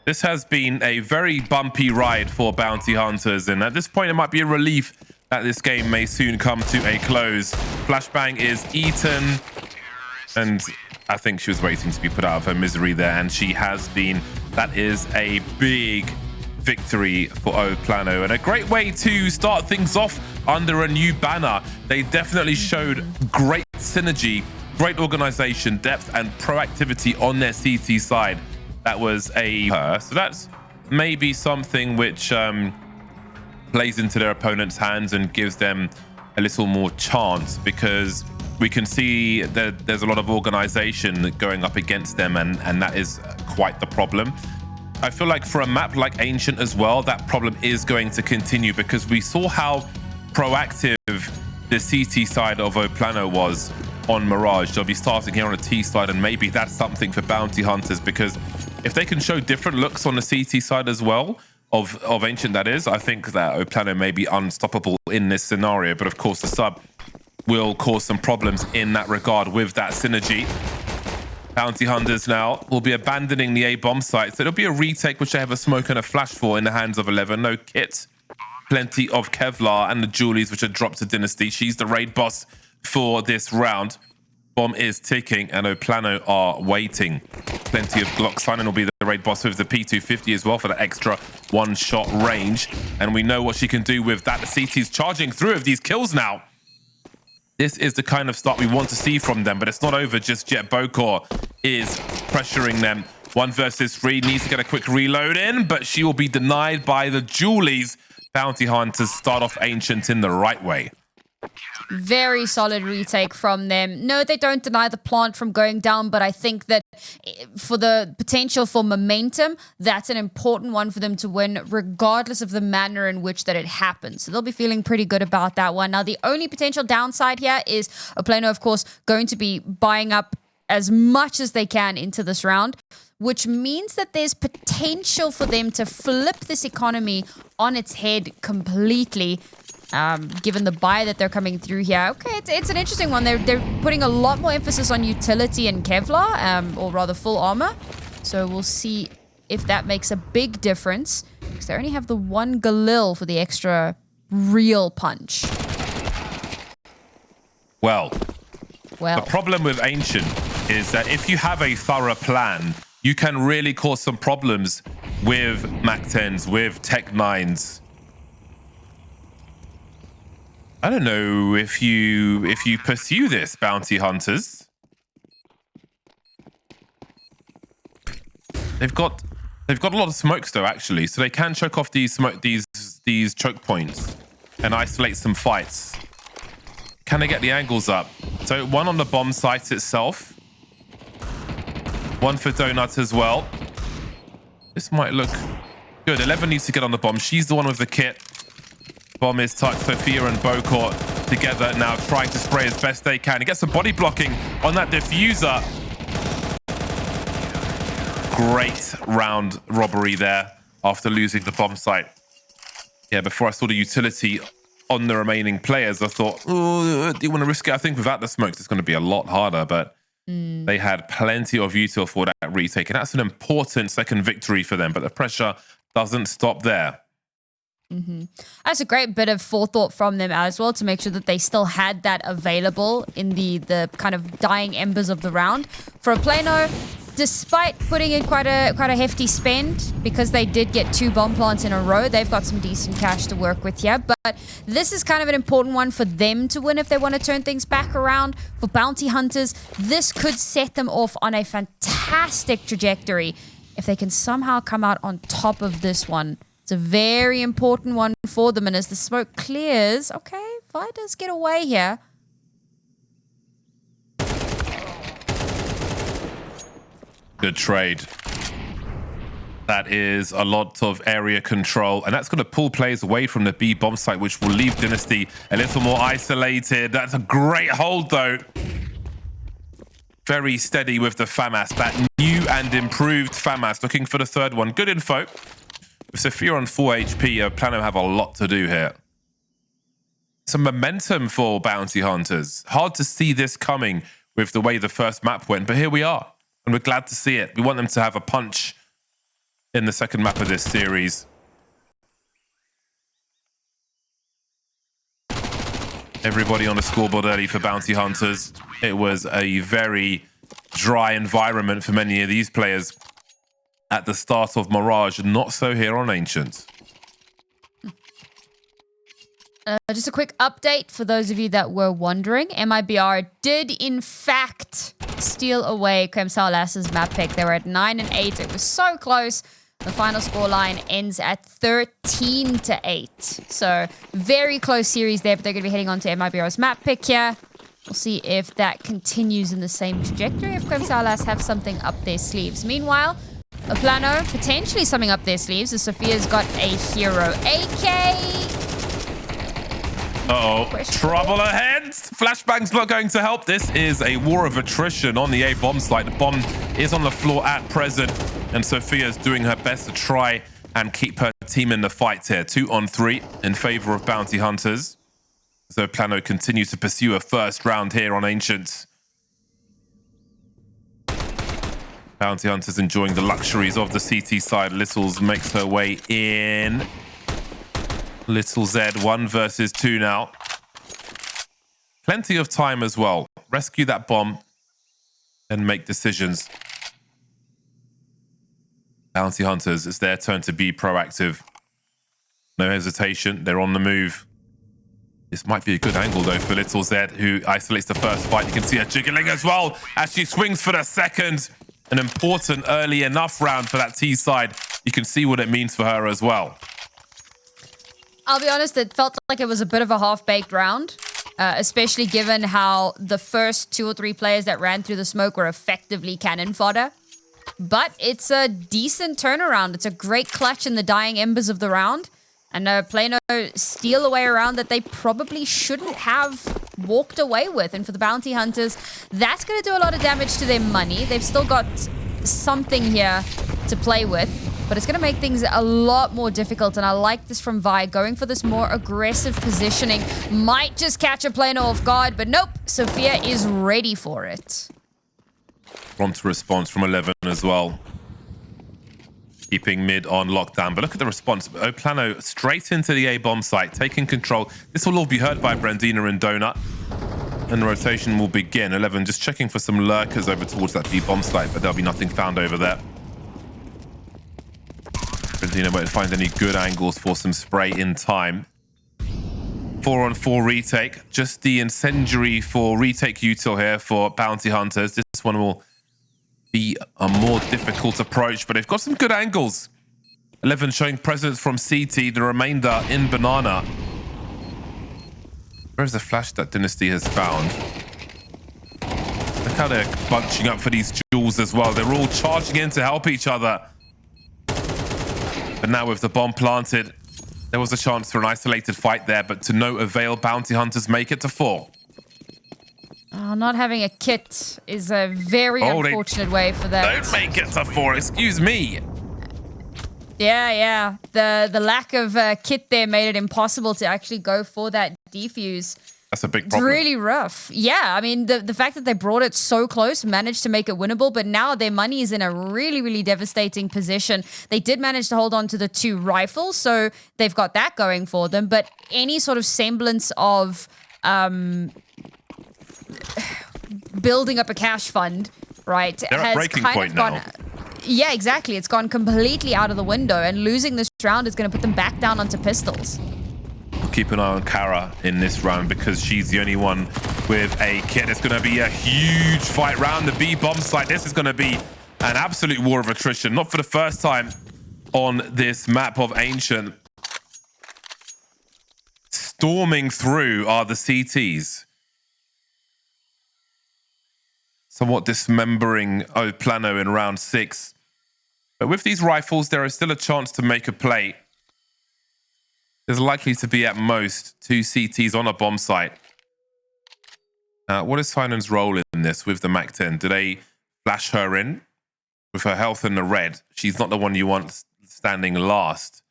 This has been a very bumpy ride for Bounty Hunters, and at this point it might be a relief that this game may soon come to a close. Flashbang is eaten, and I think she was waiting to be put out of her misery there, and she has been. That is a big victory for PLANO, and a great way to start things off under a new banner. They definitely showed great synergy, great organization, depth, and proactivity on their CT side. That was so that's maybe something which plays into their opponent's hands and gives them a little more chance, because we can see that there's a lot of organization going up against them, and that is quite the problem. I feel like for a map like Ancient as well, that problem is going to continue, because we saw how proactive the CT side of PLANO was on Mirage. They'll be starting here on a T side, and maybe that's something for Bounty Hunters, because if they can show different looks on the CT side as well, of Ancient that is, I think that PLANO may be unstoppable in this scenario. But of course the sub will cause some problems in that regard with that synergy. Bounty Hunters now will be abandoning the A-bomb site, so it'll be a retake which they have a smoke and a flash for in the hands of 11. No kit, plenty of Kevlar and the Julies which are dropped to Dynasty. She's the raid boss for this round. Bomb is ticking, and PLANO are waiting. Plenty of Glock. Simon will be the raid boss with the P250 as well for the extra 1-shot range. And we know what she can do with that. The CT's charging through with these kills now. This is the kind of start we want to see from them, but it's not over just yet. Bokor is pressuring them. 1 versus 3, needs to get a quick reload in, but she will be denied by the Julies. Bounty Hunters start off Ancient in the right way. Very solid retake from them. No, they don't deny the plant from going down, but I think that for the potential for momentum, that's an important one for them to win, regardless of the manner in which that it happens. So they'll be feeling pretty good about that one. Now, the only potential downside here is PLANO, of course, going to be buying up as much as they can into this round, which means that there's potential for them to flip this economy on its head completely. Given the buy that they're coming through here. Okay, it's an interesting one. They're putting a lot more emphasis on utility and Kevlar, or rather full armor. So we'll see if that makes a big difference, because they only have the 1 Galil for the extra real punch. Well, the problem with Ancient is that if you have a thorough plan, you can really cause some problems with Mac 10s, with Tech 9s. I don't know if you pursue this, bounty hunters. They've got a lot of smokes though, actually, so they can choke off these choke points and isolate some fights. Can they get the angles up? So one on the bomb site itself, one for Donut as well. This might look good. 11 needs to get on the bomb. She's the one with the kit. Bomb is touched. Sophia and Bocor together now, trying to spray as best they can. He gets some body blocking on that diffuser. Great round robbery there after losing the bomb site. Yeah, before I saw the utility on the remaining players, I thought, oh, do you want to risk it? I think without the smokes, it's going to be a lot harder, but they had plenty of util for that retake. And that's an important second victory for them, but the pressure doesn't stop there. That's a great bit of forethought from them as well, to make sure that they still had that available in the kind of dying embers of the round. For a PLANO, despite putting in quite a hefty spend, because they did get 2 bomb plants in a row, they've got some decent cash to work with here. But this is kind of an important one for them to win if they want to turn things back around. For bounty hunters, this could set them off on a fantastic trajectory if they can somehow come out on top of this one. It's a very important one for them, and as the smoke clears, okay, Vi does get away here. Good trade. That is a lot of area control, and that's going to pull players away from the B bomb site, which will leave Dynasty a little more isolated. That's a great hold, though. Very steady with the FAMAS. That new and improved FAMAS. Looking for the third one. Good info. With Sophia on 4 HP, PLANO have a lot to do here. Some momentum for bounty hunters. Hard to see this coming with the way the first map went, but here we are. And we're glad to see it. We want them to have a punch in the second map of this series. Everybody on the scoreboard early for bounty hunters. It was a very dry environment for many of these players at the start of Mirage. Not so here on Ancient. Just a quick update for those of you that were wondering. MIBR did, in fact, steal away Kremsalas's map pick. They were at 9 and 8. It was so close. The final scoreline ends at 13-8. So, very close series there, but they're going to be heading on to MIBR's map pick here. We'll see if that continues in the same trajectory, if Kremsalas have something up their sleeves. Meanwhile, a PLANO, potentially something up their sleeves, as Sophia's got a hero AK. Uh-oh, trouble ahead. Flashbang's not going to help. This is a war of attrition on the A bomb site. The bomb is on the floor at present, and Sophia's doing her best to try and keep her team in the fight here. 2 on 3 in favor of bounty hunters. So PLANO continues to pursue a first round here on Ancient. Bounty hunters enjoying the luxuries of the CT side. Littles makes her way in. Little Z, 1 versus 2 now. Plenty of time as well. Rescue that bomb and make decisions. Bounty hunters, it's their turn to be proactive. No hesitation, they're on the move. This might be a good angle though for Little Z, who isolates the first fight. You can see her jiggling as well as she swings for the second. An important early enough round for that T side. You can see what it means for her as well. I'll be honest, it felt like it was a bit of a half-baked round, especially given how the first 2 or 3 players that ran through the smoke were effectively cannon fodder. But it's a decent turnaround. It's a great clutch in the dying embers of the round. And PLANO steal away a round that they probably shouldn't have walked away with. And for the bounty hunters, that's going to do a lot of damage to their money. They've still got something here to play with, but it's going to make things a lot more difficult. And I like this from Vi, going for this more aggressive positioning. Might just catch a PLANO off guard, but nope, Sophia is ready for it. Prompt response from 11 as well. Keeping mid on lockdown, but look at the response. PLANO straight into the A bomb site, taking control. This will all be heard by Brandina and Donut, and the rotation will begin. 11 just checking for some lurkers over towards that B bomb site, but there'll be nothing found over there. Brandina won't find any good angles for some spray in time. 4-on-4 retake. Just the incendiary for retake util here for Bounty Hunters. This one will be a more difficult approach, but they've got some good angles. 11 showing presence from CT, the remainder in Banana. Where's the flash that Dynasty has found? Look how they're bunching up for these jewels as well. They're all charging in to help each other. But now with the bomb planted, there was a chance for an isolated fight there, but to no avail. Bounty Hunters make it to 4. Oh, not having a kit is a very unfortunate way for that. Don't make it to 4, excuse me. Yeah. The lack of kit there made it impossible to actually go for that defuse. That's a big It's problem. really rough. Yeah, I mean, the fact that they brought it so close, managed to make it winnable, but now their money is in a really, really devastating position. They did manage to hold on to the 2 rifles, so they've got that going for them, but any sort of semblance of building up a cash fund, right, They're at breaking point now. Yeah, exactly. It's gone completely out of the window, and losing this round is going to put them back down onto pistols. Keep an eye on Kara in this round because she's the only one with a kit. It's going to be a huge fight round the B bomb site. This is going to be an absolute war of attrition. Not for the first time on this map of Ancient. Storming through are the CTs. Somewhat dismembering PLANO in round 6. But with these rifles, there is still a chance to make a play. There's likely to be at most 2 CTs on a bomb site. What is Sinan's role in this with the MAC-10? Do they flash her in with her health in the red? She's not the one you want standing last.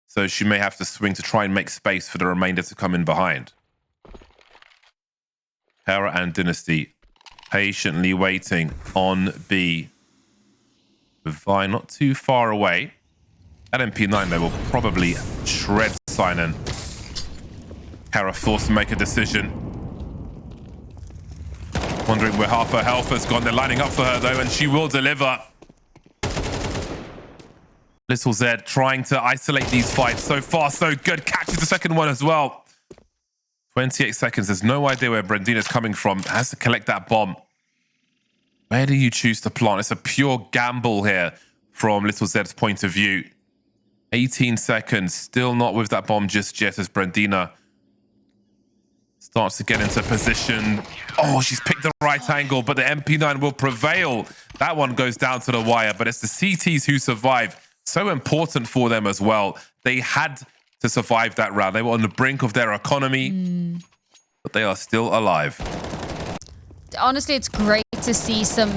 So she may have to swing to try and make space for the remainder to come in behind. Hera and Dynasty patiently waiting on B. With Vi not too far away. At MP9, they will probably shred Sinan. Kara forced to make a decision. Wondering where half her health has gone. They're lining up for her, though, and she will deliver. Little Zed trying to isolate these fights. So far, so good. Catches the second one as well. 28 seconds. There's no idea where Brandina's coming from. Has to collect that bomb. Where do you choose to plant? It's a pure gamble here from Little Zed's point of view. 18 seconds, still not with that bomb just yet as Brandina starts to get into position. Oh, she's picked the right angle, but the MP9 will prevail. That one goes down to the wire, but it's the CTs who survive. So important for them as well. They had to survive that round. They were on the brink of their economy, but they are still alive. Honestly, it's great to see some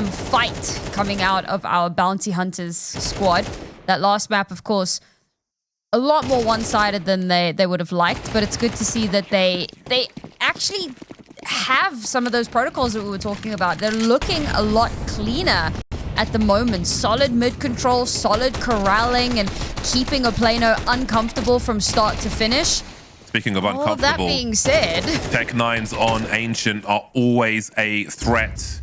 fight coming out of our Bounty Hunters squad. That last map, of course, a lot more one-sided than they would have liked, but it's good to see that they actually have some of those protocols that we were talking about. They're looking a lot cleaner at the moment. Solid mid-control, solid corralling, and keeping a PLANO uncomfortable from start to finish. Speaking of uncomfortable, all that being said, Tech 9s on Ancient are always a threat.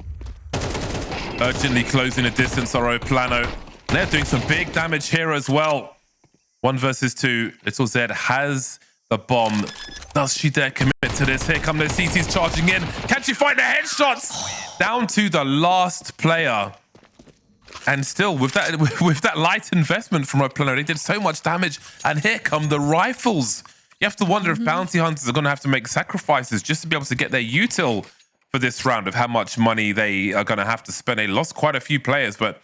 Urgently closing the distance are PLANO. They're doing some big damage here as well. 1 versus 2. Little Zed has the bomb. Does she dare commit to this? Here come the CTs charging in. Can she find the headshots? Down to the last player. And still, with that light investment from PLANO, they did so much damage. And here come the rifles. You have to wonder if Bounty Hunters are going to have to make sacrifices just to be able to get their util for this round of how much money they are going to have to spend. They lost quite a few players, but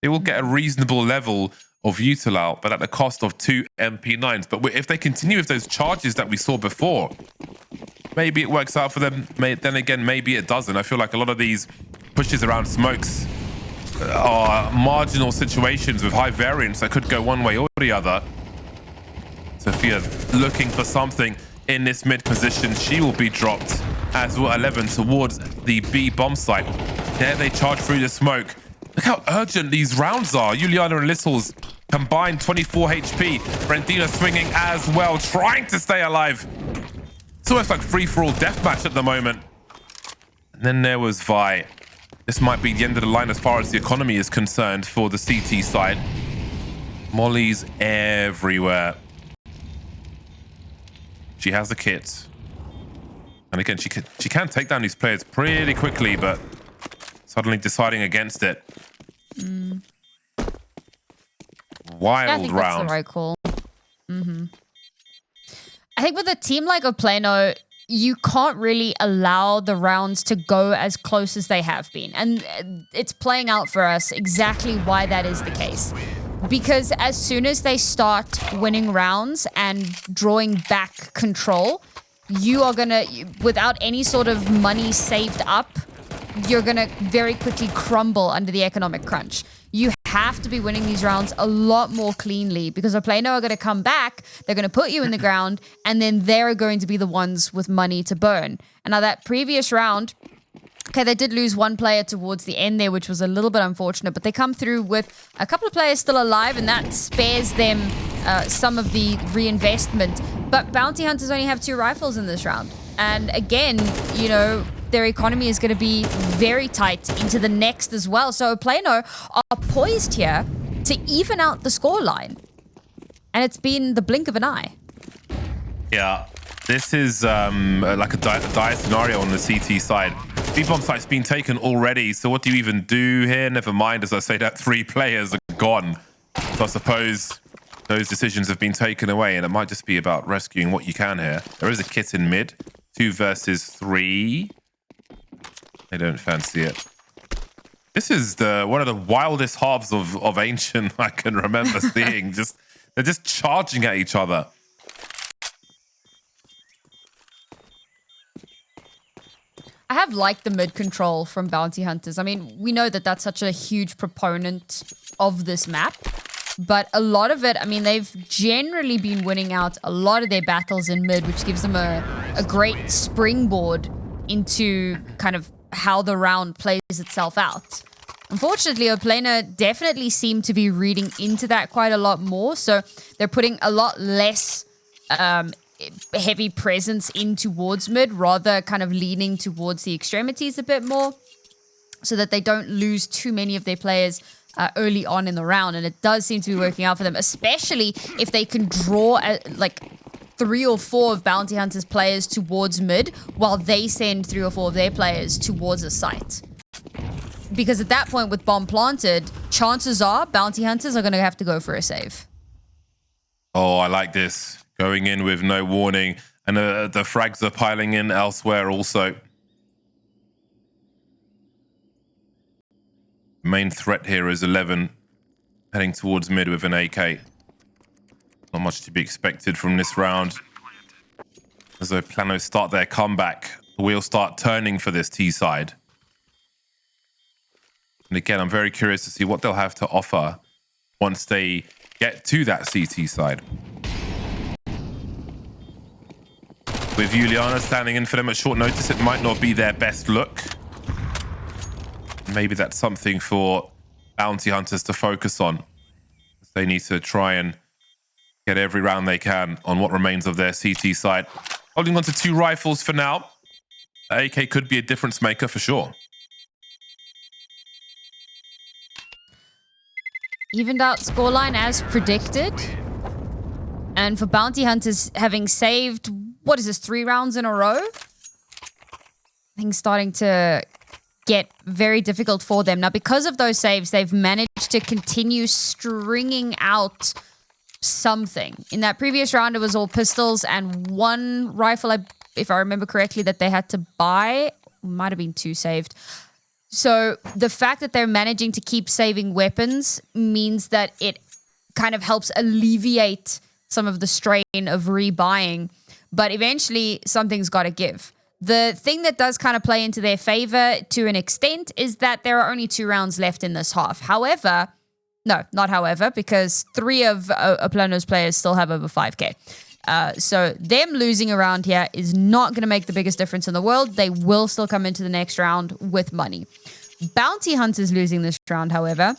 they will get a reasonable level of util out, but at the cost of 2 MP9s. But if they continue with those charges that we saw before, maybe it works out for them. Then again, maybe it doesn't. I feel like a lot of these pushes around smokes are marginal situations with high variance that could go one way or the other. Sophia looking for something in this mid position. She will be dropped as well. 11 towards the B bomb site. There they charge through the smoke. Look how urgent these rounds are. Juliana and Little's combined 24 HP. Brandina swinging as well, trying to stay alive. It's almost like free-for-all deathmatch at the moment. And then there was Vi. This might be the end of the line as far as the economy is concerned for the CT side. Molly's everywhere. She has the kit. And again, she can take down these players pretty quickly, but suddenly deciding against it. Wild I think round. that's the right call. I think with a team like PLANO, you can't really allow the rounds to go as close as they have been. And it's playing out for us exactly why that is the case. Because as soon as they start winning rounds and drawing back control, you are going to, without any sort of money saved up, you're going to very quickly crumble under the economic crunch. You have to be winning these rounds a lot more cleanly because PLANO are going to come back, they're going to put you in the ground, and then they're going to be the ones with money to burn. And now that previous round, okay, they did lose one player towards the end there, which was a little bit unfortunate, but they come through with a couple of players still alive, and that spares them some of the reinvestment. But Bounty Hunters only have 2 rifles in this round. And again, you know, their economy is going to be very tight into the next as well. So PLANO are poised here to even out the scoreline. And it's been the blink of an eye. Yeah, this is like a dire scenario on the CT side. B-bomb site's been taken already, so what do you even do here? Never mind, as I say that, 3 players are gone. So I suppose those decisions have been taken away, and it might just be about rescuing what you can here. There is a kit in mid. 2 versus 3. I don't fancy it. This is one of the wildest halves of Ancient I can remember seeing. They're just charging at each other. I have liked the mid control from Bounty Hunters. I mean, we know that that's such a huge proponent of this map. But a lot of it, I mean, they've generally been winning out a lot of their battles in mid, which gives them a great springboard into kind of how the round plays itself out. Unfortunately, PLANO definitely seem to be reading into that quite a lot more. So they're putting a lot less heavy presence in towards mid, rather kind of leaning towards the extremities a bit more so that they don't lose too many of their players early on in the round. And it does seem to be working out for them, especially if they can draw like 3 or 4 of Bounty Hunters players towards mid while they send 3 or 4 of their players towards a site. Because at that point with bomb planted, chances are Bounty Hunters are going to have to go for a save. Oh, I like this. Going in with no warning. And the frags are piling in elsewhere also. Main threat here is 11 heading towards mid with an AK. Not much to be expected from this round. As PLANO start their comeback, the wheels start turning for this T side. And again, I'm very curious to see what they'll have to offer once they get to that CT side. With Juliana standing in for them at short notice, it might not be their best look. Maybe that's something for Bounty Hunters to focus on. They need to try and get every round they can on what remains of their CT side. Holding on to 2 rifles for now. AK could be a difference maker for sure. Evened out scoreline as predicted. And for Bounty Hunters having saved, what is this, 3 rounds in a row? Things starting to get very difficult for them. Now, because of those saves, they've managed to continue stringing out something. In that previous round, it was all pistols and 1 rifle, if I remember correctly, that they had to buy. Might have been 2 saved. So the fact that they're managing to keep saving weapons means that it kind of helps alleviate some of the strain of rebuying. But eventually, something's got to give. The thing that does kind of play into their favor to an extent is that there are only 2 rounds left in this half. However, no, not however, because 3 of PLANO's players still have over 5k. So them losing a round here is not going to make the biggest difference in the world. They will still come into the next round with money. Bounty Hunters losing this round, however,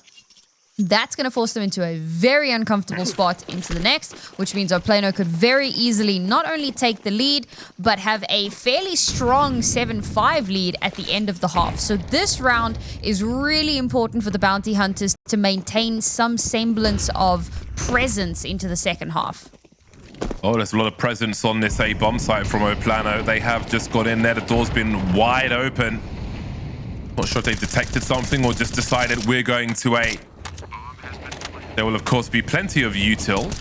that's going to force them into a very uncomfortable spot into the next, which means PLANO could very easily not only take the lead, but have a fairly strong 7-5 lead at the end of the half. So this round is really important for the Bounty Hunters to maintain some semblance of presence into the second half. Oh, there's a lot of presence on this A bomb site from PLANO. They have just got in there. The door's been wide open. Not sure if they've detected something or just decided we're going to A. There will, of course, be plenty of util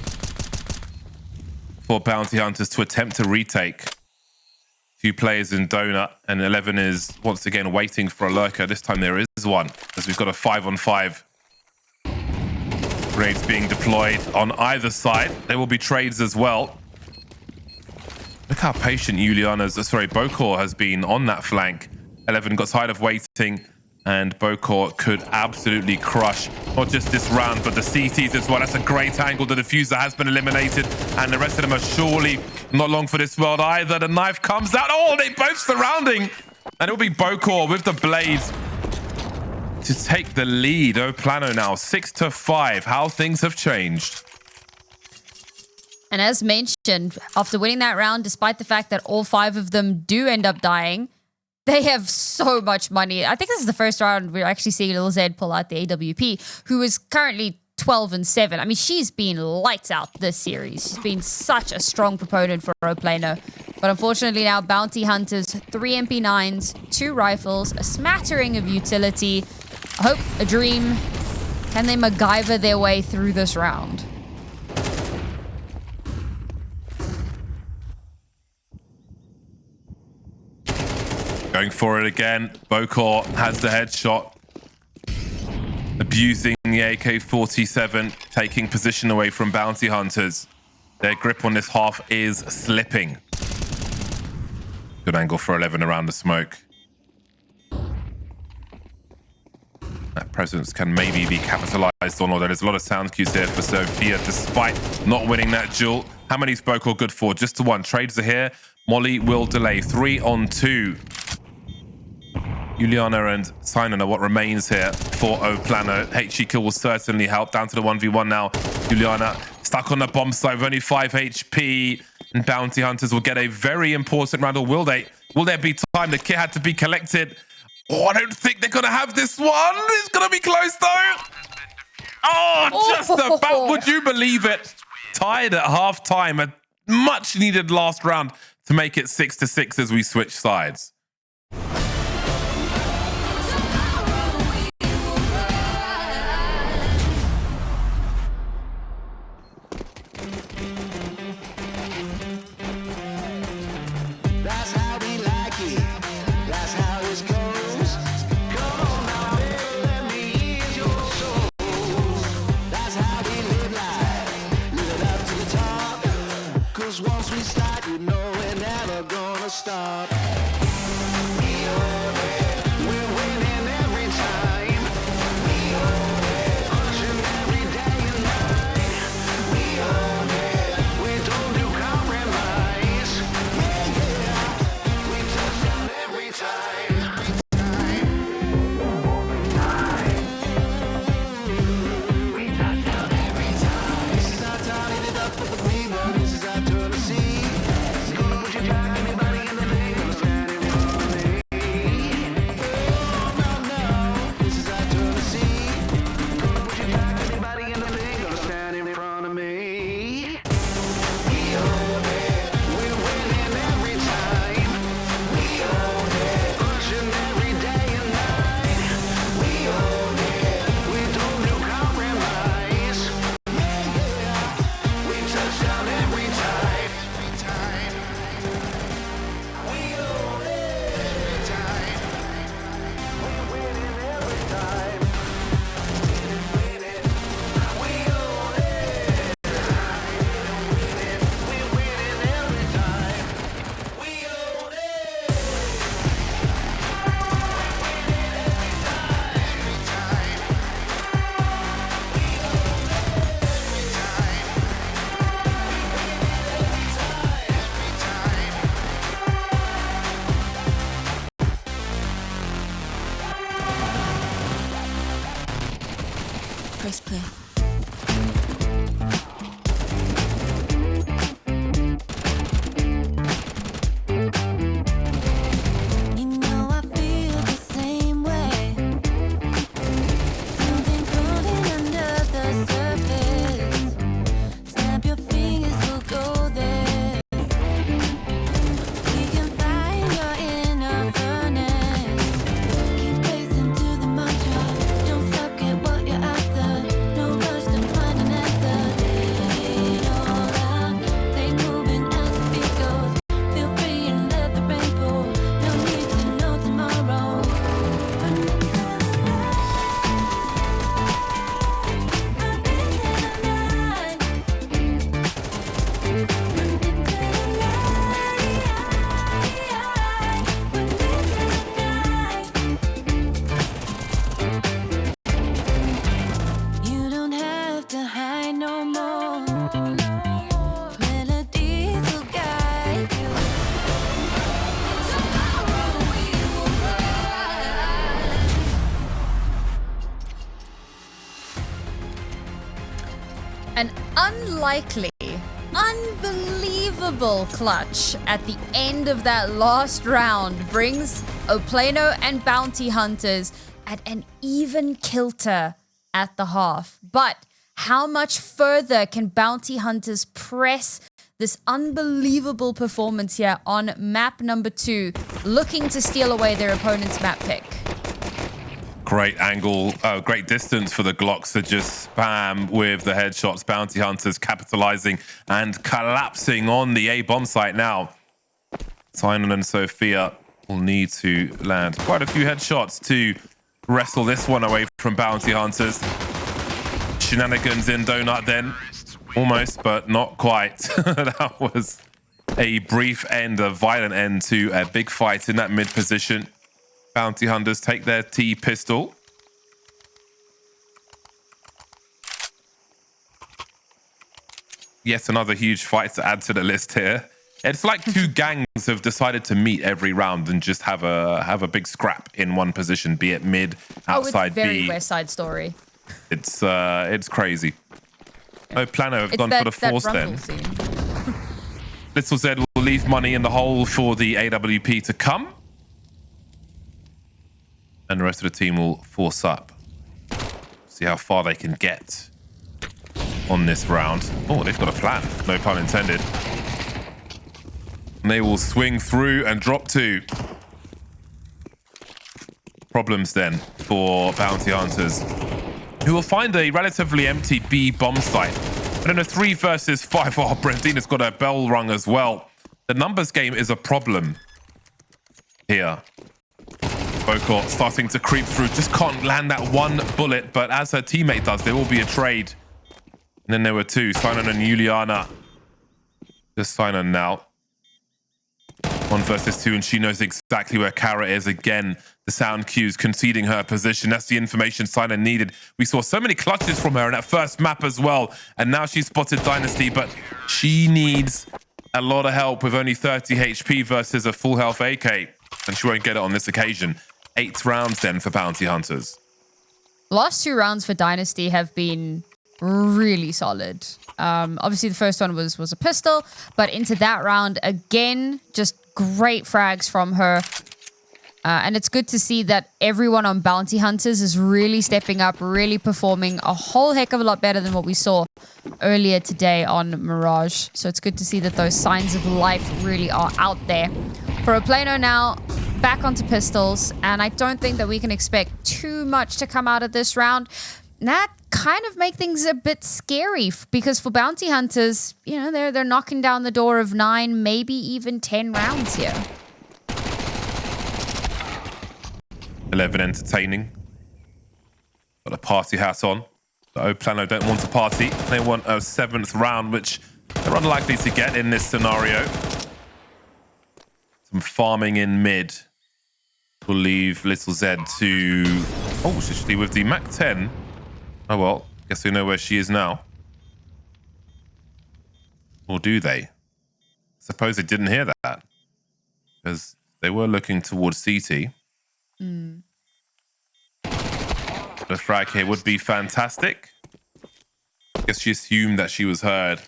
for Bounty Hunters to attempt to retake. 2 players in Donut, and 11 is once again waiting for a lurker. This time there is one, as we've got a 5-on-5. Grenades being deployed on either side. There will be trades as well. Look how patient Bokor has been on that flank. 11 got tired of waiting, and Bokor could absolutely crush not just this round, but the CTs as well. That's a great angle. The diffuser has been eliminated, and the rest of them are surely not long for this world either. The knife comes out. Oh, they both surrounding, and it'll be Bokor with the blades to take the lead. PLANO now 6-5. How things have changed. And as mentioned, after winning that round, despite the fact that all 5 of them do end up dying, they have so much money. I think this is the first round we're actually seeing Lil Zed pull out the AWP, who is currently 12-7. I mean, she's been lights out this series. She's been such a strong proponent for PLANO. But unfortunately now, Bounty Hunters, 3 MP9s, 2 rifles, a smattering of utility. I hope a dream. Can they MacGyver their way through this round? Going for it again. Bokor has the headshot. Abusing the AK-47, taking position away from Bounty Hunters. Their grip on this half is slipping. Good angle for 11 around the smoke. That presence can maybe be capitalized on, although there's a lot of sound cues here for Sophia, despite not winning that duel. How many is Bokor good for? Just the 1. Trades are here. Molly will delay. 3-on-2. Juliana and Sinan are what remains here for PLANO. HE kill will certainly help. Down to the 1v1 now. Juliana stuck on the bomb site with only 5 HP. And Bounty Hunters will get a very important round. Or will they? Will there be time? The kit had to be collected. Oh, I don't think they're going to have this one. It's going to be close, though. Oh, just about. Would you believe it? Tied at half-time. A much-needed last round to make it 6-6 as we switch sides. Once we start, you know we're never gonna stop. This is our turn to see. Gonna put you back, anybody in the name of unlikely, unbelievable clutch at the end of that last round brings PLANO and Bounty Hunters at an even kilter at the half. But how much further can Bounty Hunters press this unbelievable performance here on map number 2, looking to steal away their opponent's map pick? Great angle, great distance for the Glocks to just spam with the headshots. Bounty Hunters capitalizing and collapsing on the A bomb site now. Simon and Sophia will need to land quite a few headshots to wrestle this one away from Bounty Hunters. Shenanigans in Donut then. Almost, but not quite. That was a brief end, a violent end to a big fight in that mid position. Bounty Hunters take their T pistol. Yet another huge fight to add to the list here. It's like two gangs have decided to meet every round and just have a big scrap in one position, be it mid, outside it's very B. West Side Story. It's crazy. Oh, PLANO have gone for the force then. Little Z will leave money in the hole for the AWP to come. And the rest of the team will force up. See how far they can get on this round. Oh, they've got a plan. No pun intended. And they will swing through and drop 2. Problems then for Bounty Hunters, who will find a relatively empty B bomb site. But in a 3 versus 5, oh, Brentina's got a bell rung as well. The numbers game is a problem here. Bocor starting to creep through, just can't land that one bullet, but as her teammate does, there will be a trade. And then there were 2, Sinon and Juliana. Just Sinon now. 1 versus 2, and she knows exactly where Kara is. Again, the sound cues conceding her position. That's the information Sinon needed. We saw so many clutches from her in that first map as well. And now she's spotted Dynasty, but she needs a lot of help with only 30 HP versus a full health AK. And she won't get it on this occasion. 8 rounds then for Bounty Hunters. Last 2 rounds for Dynasty have been really solid. Obviously, the first one was a pistol, but into that round, again, just great frags from her. And it's good to see that everyone on Bounty Hunters is really stepping up, really performing a whole heck of a lot better than what we saw earlier today on Mirage. So it's good to see that those signs of life really are out there. For PLANO now, back onto pistols, and I don't think that we can expect too much to come out of this round. That kind of make things a bit scary because for Bounty Hunters, you know, they're knocking down the door of 9, maybe even 10 rounds here. 11 entertaining. Got a party hat on. The PLANO don't want a party. They want a 7th round, which they're unlikely to get in this scenario. Some farming in mid will leave Little Z to... Oh, she's with the Mac 10. Oh, well, guess we know where she is now. Or do they? Suppose they didn't hear that. Because they were looking towards CT. The frag here would be fantastic. I guess she assumed that she was heard.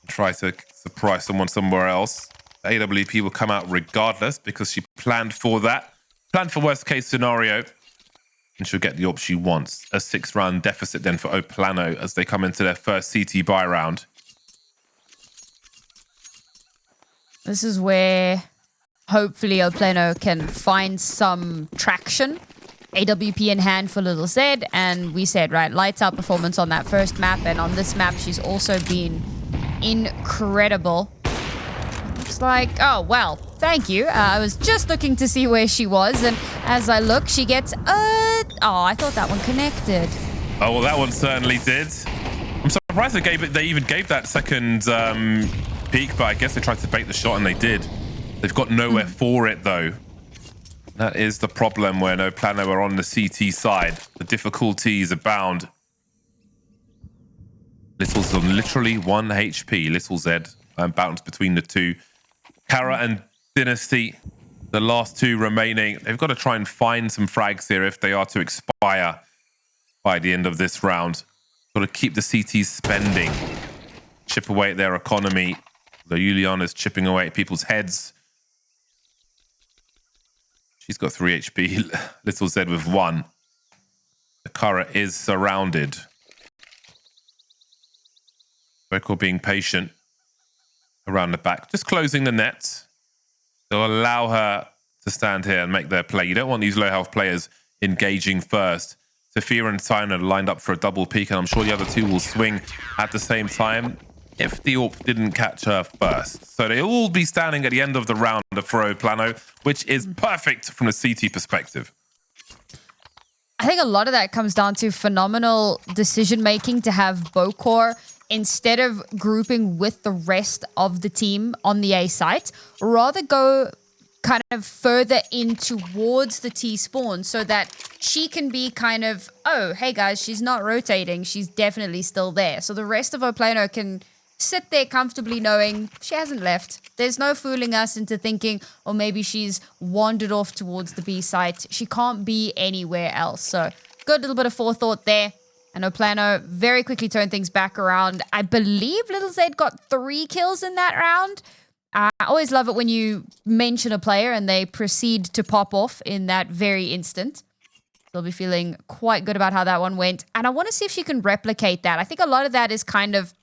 Try to surprise someone somewhere else. The AWP will come out regardless because she planned for that. Planned for worst case scenario. And she'll get the op she wants. A 6-round deficit then for PLANO as they come into their first CT buy round. This is where hopefully PLANO can find some traction. AWP in hand for Little Z, and we said, right, lights out performance on that first map, and on this map she's also been incredible. Looks like, oh, well, thank you. I was just looking to see where she was, and as I look, she gets, oh, I thought that one connected. Oh, well, that one certainly did. I'm surprised they even gave that second peek, but I guess they tried to bait the shot, and they did. They've got nowhere for it, though. That is the problem when PLANO are on the CT side. The difficulties abound. Little's on literally 1 HP. Little Z bounced between the 2. Kara and Dynasty, the last 2 remaining. They've got to try and find some frags here if they are to expire by the end of this round. Got to keep the CT spending. chip away at their economy. Though Juliana's chipping away at people's heads. She's got 3 HP. Little Z with 1. The Kara is surrounded. Boko being patient around the back. Just closing the net. They'll allow her to stand here and make their play. You don't want these low health players engaging first. Sophia and Sina lined up for a double peek, and I'm sure the other two will swing at the same time if the AWP didn't catch her first. So they'll all be standing at the end of the round for PLANO, which is perfect from the CT perspective. I think a lot of that comes down to phenomenal decision-making to have Bokor, instead of grouping with the rest of the team on the A site, rather go kind of further in towards the T spawn so that she can be kind of, oh, hey guys, she's not rotating. She's definitely still there. So the rest of PLANO can sit there comfortably knowing she hasn't left. There's no fooling us into thinking, or maybe she's wandered off towards the B site. She can't be anywhere else. So good little bit of forethought there. I know PLANO very quickly turned things back around. I believe Little Z got 3 kills in that round. I always love it when you mention a player and they proceed to pop off in that very instant. They'll be feeling quite good about how that one went. And I want to see if she can replicate that. I think a lot of that is kind of,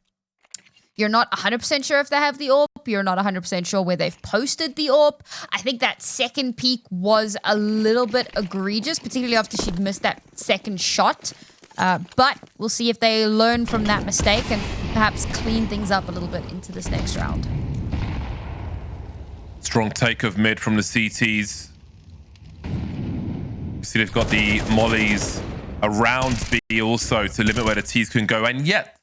you're not 100% sure if they have the AWP. You're not 100% sure where they've posted the AWP. I think that second peek was a little bit egregious, particularly after she'd missed that second shot. But we'll see if they learn from that mistake and perhaps clean things up a little bit into this next round. Strong take of mid from the CTs. You see they've got the mollies around B also to limit where the Ts can go. And yet,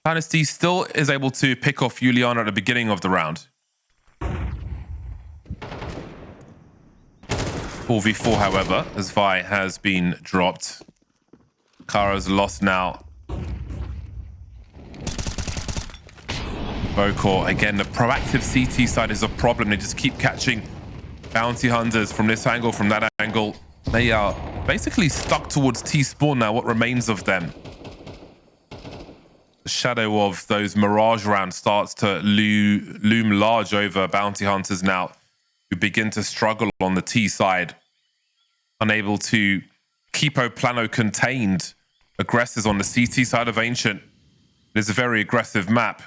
Dynasty still is able to pick off Juliana at the beginning of the round. 4v4, however, as Vi has been dropped. Kara's lost now. Bokor, again, the proactive CT side is a problem. They just keep catching bounty hunters from this angle, from that angle. They are basically stuck towards T-spawn now, what remains of them. The shadow of those Mirage Round starts to loom large over bounty hunters now, who begin to struggle on the T side. Unable to keep PLANO contained. Aggressors on the CT side of Ancient. It is a very aggressive map.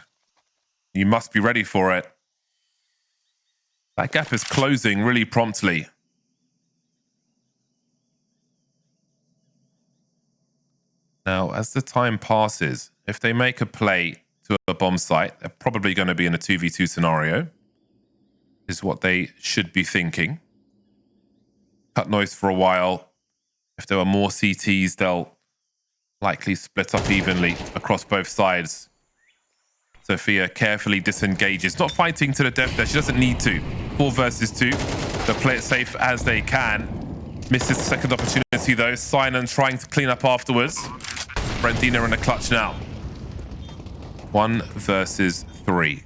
You must be ready for it. That gap is closing really promptly. Now, as the time passes, if they make a play to a bomb site, they're probably going to be in a 2v2 scenario. Is what they should be thinking. Cut noise for a while. If there are more CTs, they'll likely split up evenly across both sides. Sophia carefully disengages, not fighting to the death there. She doesn't need to. 4 versus 2. They'll play it safe as they can. Misses the second opportunity though. Sinan trying to clean up afterwards. Brandina in the clutch now. 1 versus 3.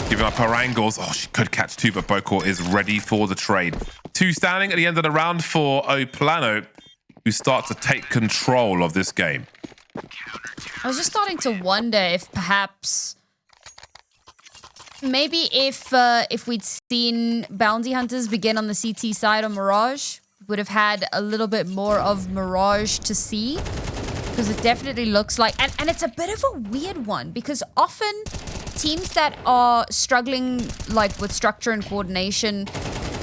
Giving up her angles. Oh, she could catch 2, but Bokor is ready for the trade. 2 standing at the end of the round for PLANO, who start to take control of this game. I was just starting to wonder if perhaps, maybe if we'd seen bounty hunters begin on the CT side on Mirage, would have had a little bit more of Mirage to see, because it definitely looks like, and it's a bit of a weird one, because often teams that are struggling like with structure and coordination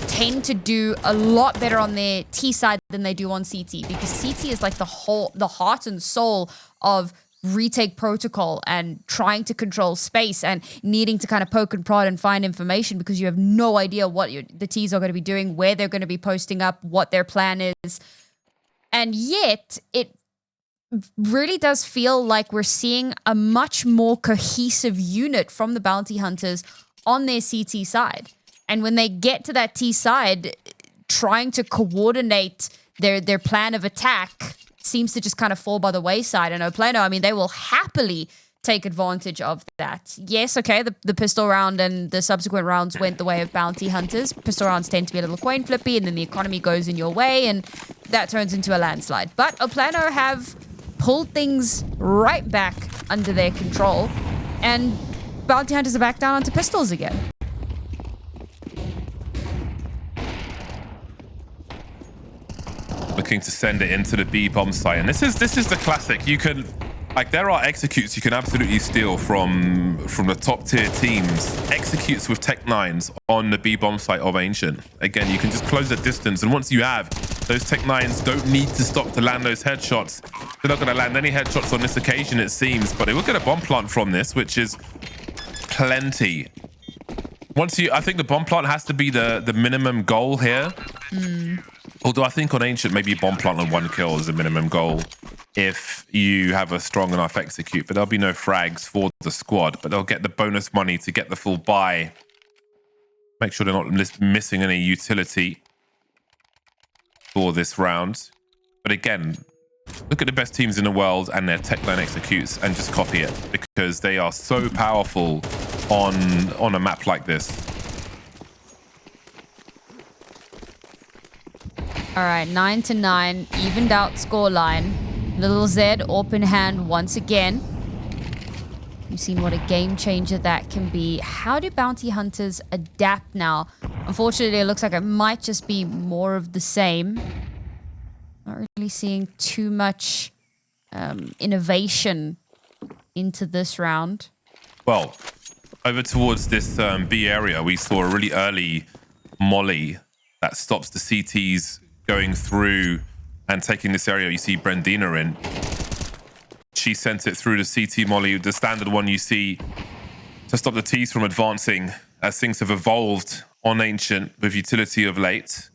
tend to do a lot better on their T side than they do on CT, because CT is like the heart and soul of retake protocol and trying to control space and needing to kind of poke and prod and find information, because you have no idea what the Ts are going to be doing, where they're going to be posting up, what their plan is. And yet it really does feel like we're seeing a much more cohesive unit from the bounty hunters on their CT side. And when they get to that T side, trying to coordinate their plan of attack seems to just kind of fall by the wayside. And PLANO, I mean, they will happily take advantage of that. Yes, okay, the pistol round and the subsequent rounds went the way of bounty hunters. Pistol rounds tend to be a little coin flippy, and then the economy goes in your way, and that turns into a landslide. But PLANO have pulled things right back under their control. And Bounty Hunters are back down onto pistols again. Looking to send it into the B bomb site, and this is the classic. You can, like, there are executes you can absolutely steal from the top tier teams. Executes with Tech 9s on the B bomb site of Ancient. Again, you can just close the distance, and once you have those Tech 9s, don't need to stop to land those headshots. They're not going to land any headshots on this occasion, it seems, but they will get a bomb plant from this, which is plenty. I think the bomb plant has to be the minimum goal here. Although I think on Ancient, maybe bomb plant and 1 kill is the minimum goal if you have a strong enough execute. But there'll be no frags for the squad, but they'll get the bonus money to get the full buy. Make sure they're not missing any utility for this round. But again, look at the best teams in the world and their Tech 9 executes and just copy it, because they are so powerful on a map like this. All right, 9-9, evened out scoreline. Little Z, open hand once again. You've seen what a game changer that can be. How do Bounty Hunters adapt now? Unfortunately, it looks like it might just be more of the same. Not really seeing too much innovation into this round. Well, over towards this B area, we saw a really early molly that stops the CTs going through and taking this area you see Brendina in. She sent it through the CT molly, the standard one you see to stop the Ts from advancing as things have evolved on Ancient with utility of late.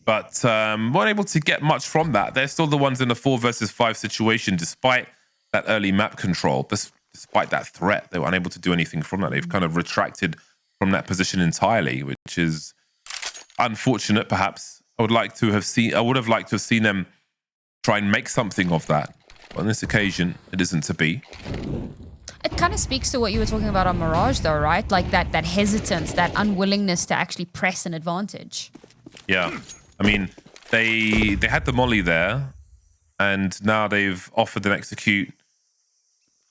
But weren't able to get much from that. They're still the ones in the 4 versus 5 situation despite that early map control. Despite that threat, they were unable to do anything from that. They've kind of retracted from that position entirely, which is unfortunate, perhaps. I would have liked to have seen them try and make something of that. But on this occasion, it isn't to be. It kind of speaks to what you were talking about on Mirage, though, right? Like that hesitance, that unwillingness to actually press an advantage. Yeah. I mean, they had the molly there, and now they've offered an execute,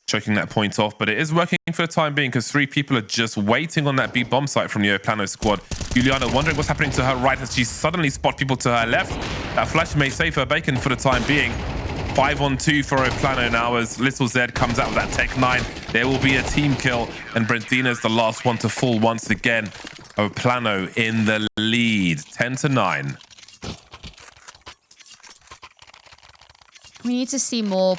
choking that point off, but it is working for the time being because 3 people are just waiting on that B bomb site from the PLANO squad. Juliana wondering what's happening to her right as she suddenly spot people to her left. That flash may save her bacon for the time being. 5-on-2 for PLANO now as Little Z comes out with that Tech 9. There will be a team kill, and Brentina's the last one to fall once again. PLANO in the lead, 10-9. We need to see more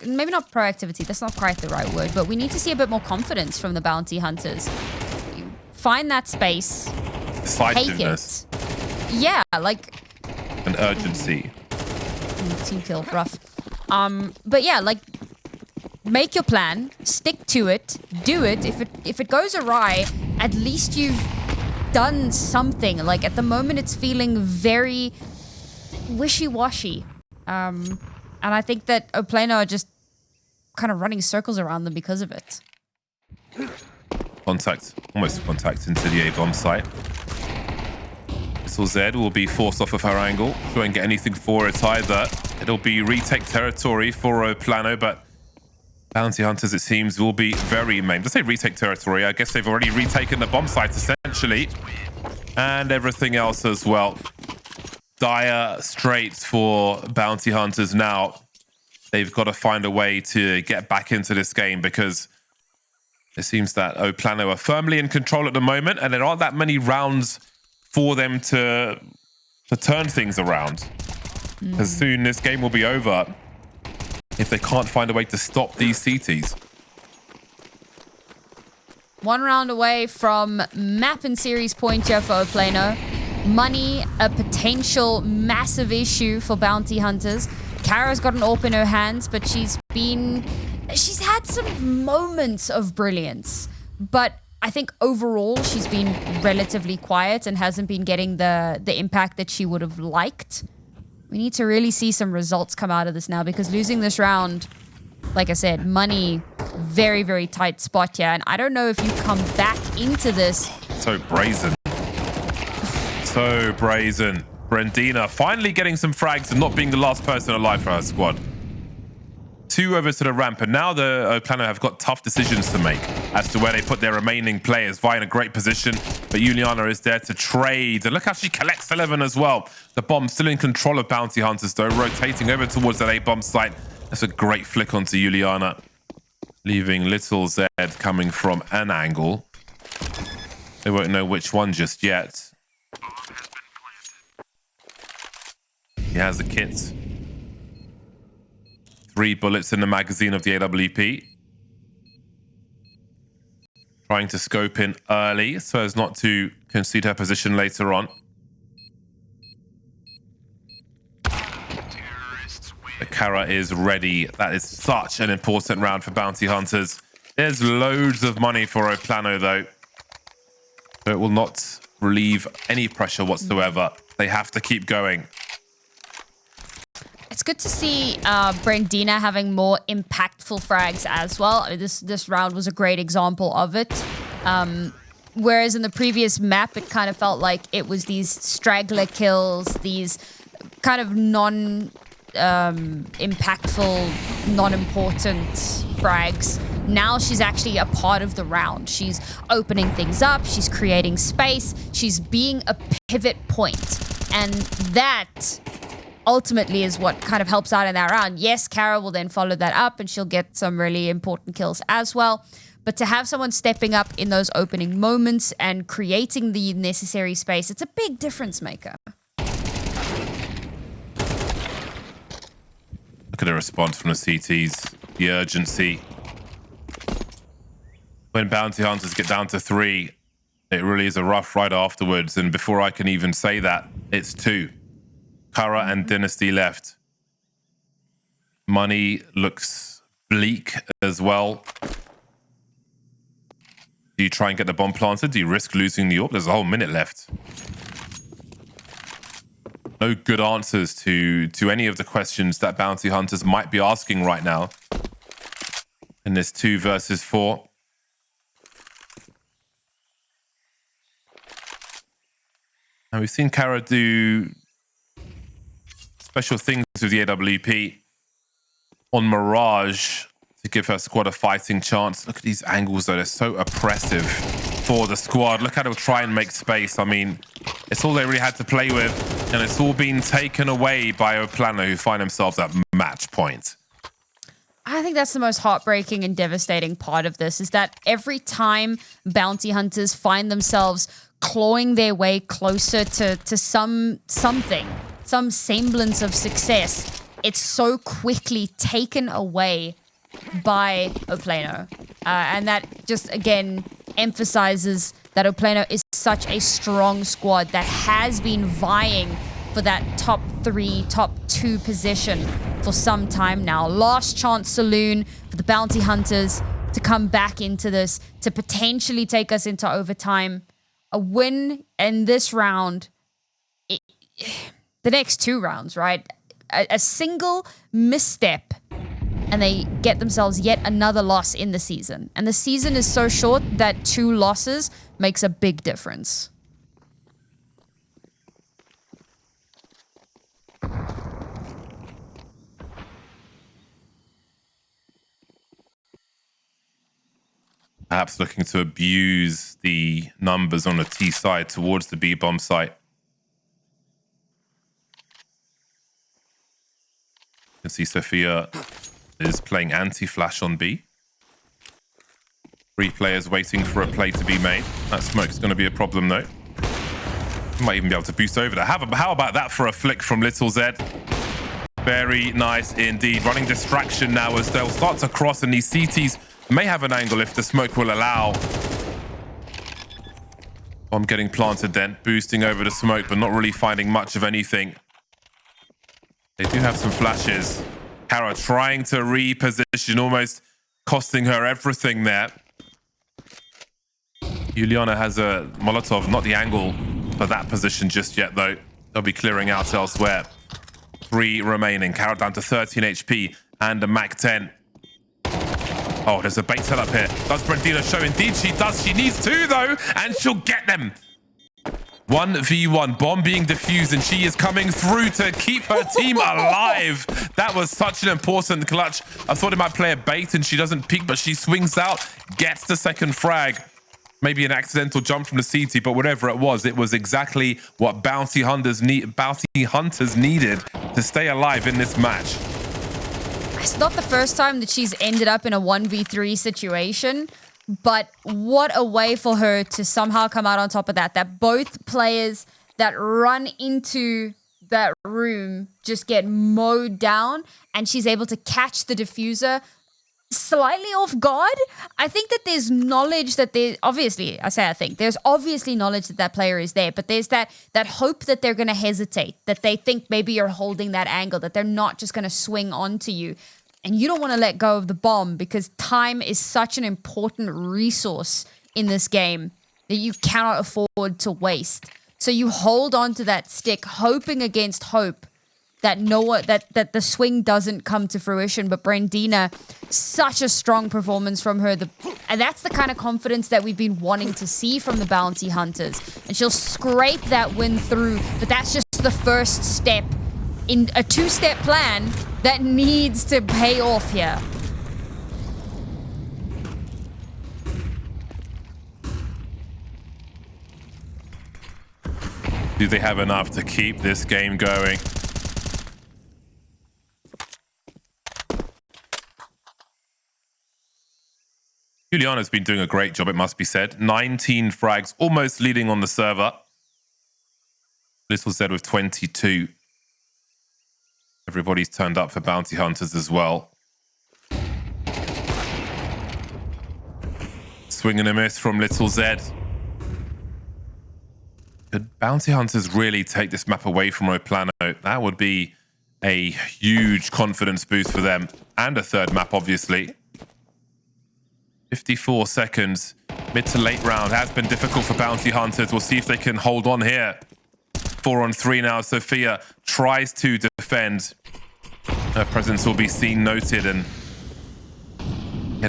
maybe not proactivity, that's not quite the right word, but we need to see a bit more confidence from the Bounty Hunters. Find that space, take it. Yeah, like... An urgency. Team kill, rough. But yeah, like, make your plan, stick to it, do it. If it goes awry, at least you've done something. Like, at the moment, it's feeling very wishy-washy. And I think that PLANO are just kind of running circles around them because of it. Contact, almost contact into the A-bomb site. Little Z will be forced off of her angle. She won't get anything for it either. It'll be retake territory for PLANO, but Bounty Hunters, it seems, will be very maimed. I say retake territory. I guess they've already retaken the bomb site, essentially. And everything else as well. Dire straits for Bounty Hunters now. They've got to find a way to get back into this game because it seems that PLANO are firmly in control at the moment, and there aren't that many rounds for them to turn things around. As soon this game will be over if they can't find a way to stop these CTs. 1 round away from map and series point here for PLANO. Money, a potential massive issue for Bounty Hunters. Kara's got an AWP in her hands, but she's had some moments of brilliance. But I think overall she's been relatively quiet and hasn't been getting the impact that she would have liked. We need to really see some results come out of this now, because losing this round, like I said, Money, very, very tight spot here. And I don't know if you come back into this. So brazen. So brazen. Brendina finally getting some frags and not being the last person alive for her squad. 2 over to the ramp, and now the PLANO have got tough decisions to make as to where they put their remaining players. Vi in a great position, but Juliana is there to trade. And look how she collects 11 as well. The bomb still in control of Bounty Hunters, though, rotating over towards that A-bomb site. That's a great flick onto Juliana, leaving Little Z coming from an angle. They won't know which one just yet. He has the kit. 3 bullets in the magazine of the AWP. Trying to scope in early so as not to concede her position later on. The Kara is ready. That is such an important round for Bounty Hunters. There's loads of money for PLANO though. So it will not relieve any pressure whatsoever. They have to keep going. It's good to see Brandina having more impactful frags as well. I mean, this round was a great example of it. Whereas in the previous map, it kind of felt like it was these straggler kills, these kind of non-impactful, non-important frags. Now she's actually a part of the round. She's opening things up. She's creating space. She's being a pivot point. And that ultimately is what kind of helps out in that round. Yes, Kara will then follow that up and she'll get some really important kills as well. But to have someone stepping up in those opening moments and creating the necessary space, it's a big difference maker. Look at the response from the CTs, the urgency. When Bounty Hunters get down to 3, it really is a rough ride afterwards. And before I can even say that, it's 2. Kara and Dynasty left. Money looks bleak as well. Do you try and get the bomb planted? Do you risk losing the AWP? There's a whole minute left. No good answers to any of the questions that Bounty Hunters might be asking right now in this 2 versus 4. And we've seen Kara do special things with the AWP on Mirage to give her squad a fighting chance. Look at these angles, though. They're so oppressive for the squad. Look how they'll try and make space. I mean, it's all they really had to play with, and it's all been taken away by PLANO, who find themselves at match point. I think that's the most heartbreaking and devastating part of this, is that every time Bounty Hunters find themselves clawing their way closer to some semblance of success, it's so quickly taken away by PLANO. And that just, again, emphasizes that PLANO is such a strong squad that has been vying for that top 3, top 2 position for some time now. Last chance saloon for the Bounty Hunters to come back into this, to potentially take us into overtime. A win in this round, the next 2 rounds, right? A single misstep and they get themselves yet another loss in the season. And the season is so short that 2 losses makes a big difference. Perhaps looking to abuse the numbers on the T side towards the B bomb site. You can see Sophia is playing anti-flash on B. 3 players waiting for a play to be made. That smoke's going to be a problem, though. Might even be able to boost over that. How about that for a flick from Little Z? Very nice indeed. Running distraction now as they'll start to cross, and these CTs may have an angle if the smoke will allow. Bomb getting planted then, boosting over the smoke, but not really finding much of anything. They do have some flashes. Kara trying to reposition, almost costing her everything there. Juliana has a Molotov, not the angle for that position just yet, though. They'll be clearing out elsewhere. 3 remaining. Kara down to 13 HP and a Mac 10. Oh, there's a bait set up here. Does Brandina show? Indeed she does. She needs 2, though, and she'll get them. 1v1, bomb being defused, and she is coming through to keep her team alive. That was such an important clutch. I thought it might play a bait and she doesn't peek, but she swings out, gets the second frag. Maybe an accidental jump from the CT, but whatever it was exactly what bounty hunters needed to stay alive in this match. It's not the first time that she's ended up in a 1v3 situation, but what a way for her to somehow come out on top of that. That both players that run into that room just get mowed down, and she's able to catch the diffuser slightly off guard. I think that there's knowledge that there's obviously, there's obviously knowledge that that player is there, but there's that hope that they're going to hesitate, that they think maybe you're holding that angle, that they're not just going to swing onto you. And you don't want to let go of the bomb because time is such an important resource in this game that you cannot afford to waste. So you hold on to that stick, hoping against hope that that the swing doesn't come to fruition. But Brandina, such a strong performance from her. And that's the kind of confidence that we've been wanting to see from the bounty hunters. And she'll scrape that win through, but that's just the first step in a two-step plan that needs to pay off here. Do they have enough to keep this game going? Juliana's been doing a great job, it must be said. 19 frags, almost leading on the server. Little Z with 22. Everybody's turned up for bounty hunters as well. Swing and a miss from Little Z. Could bounty hunters really take this map away from PLANO? That would be a huge confidence boost for them. And a third map, obviously. 54 seconds. Mid to late round has been difficult for bounty hunters. We'll see if they can hold on here. 4-on-3 now. Sophia tries to defend. Her presence will be seen, noted, and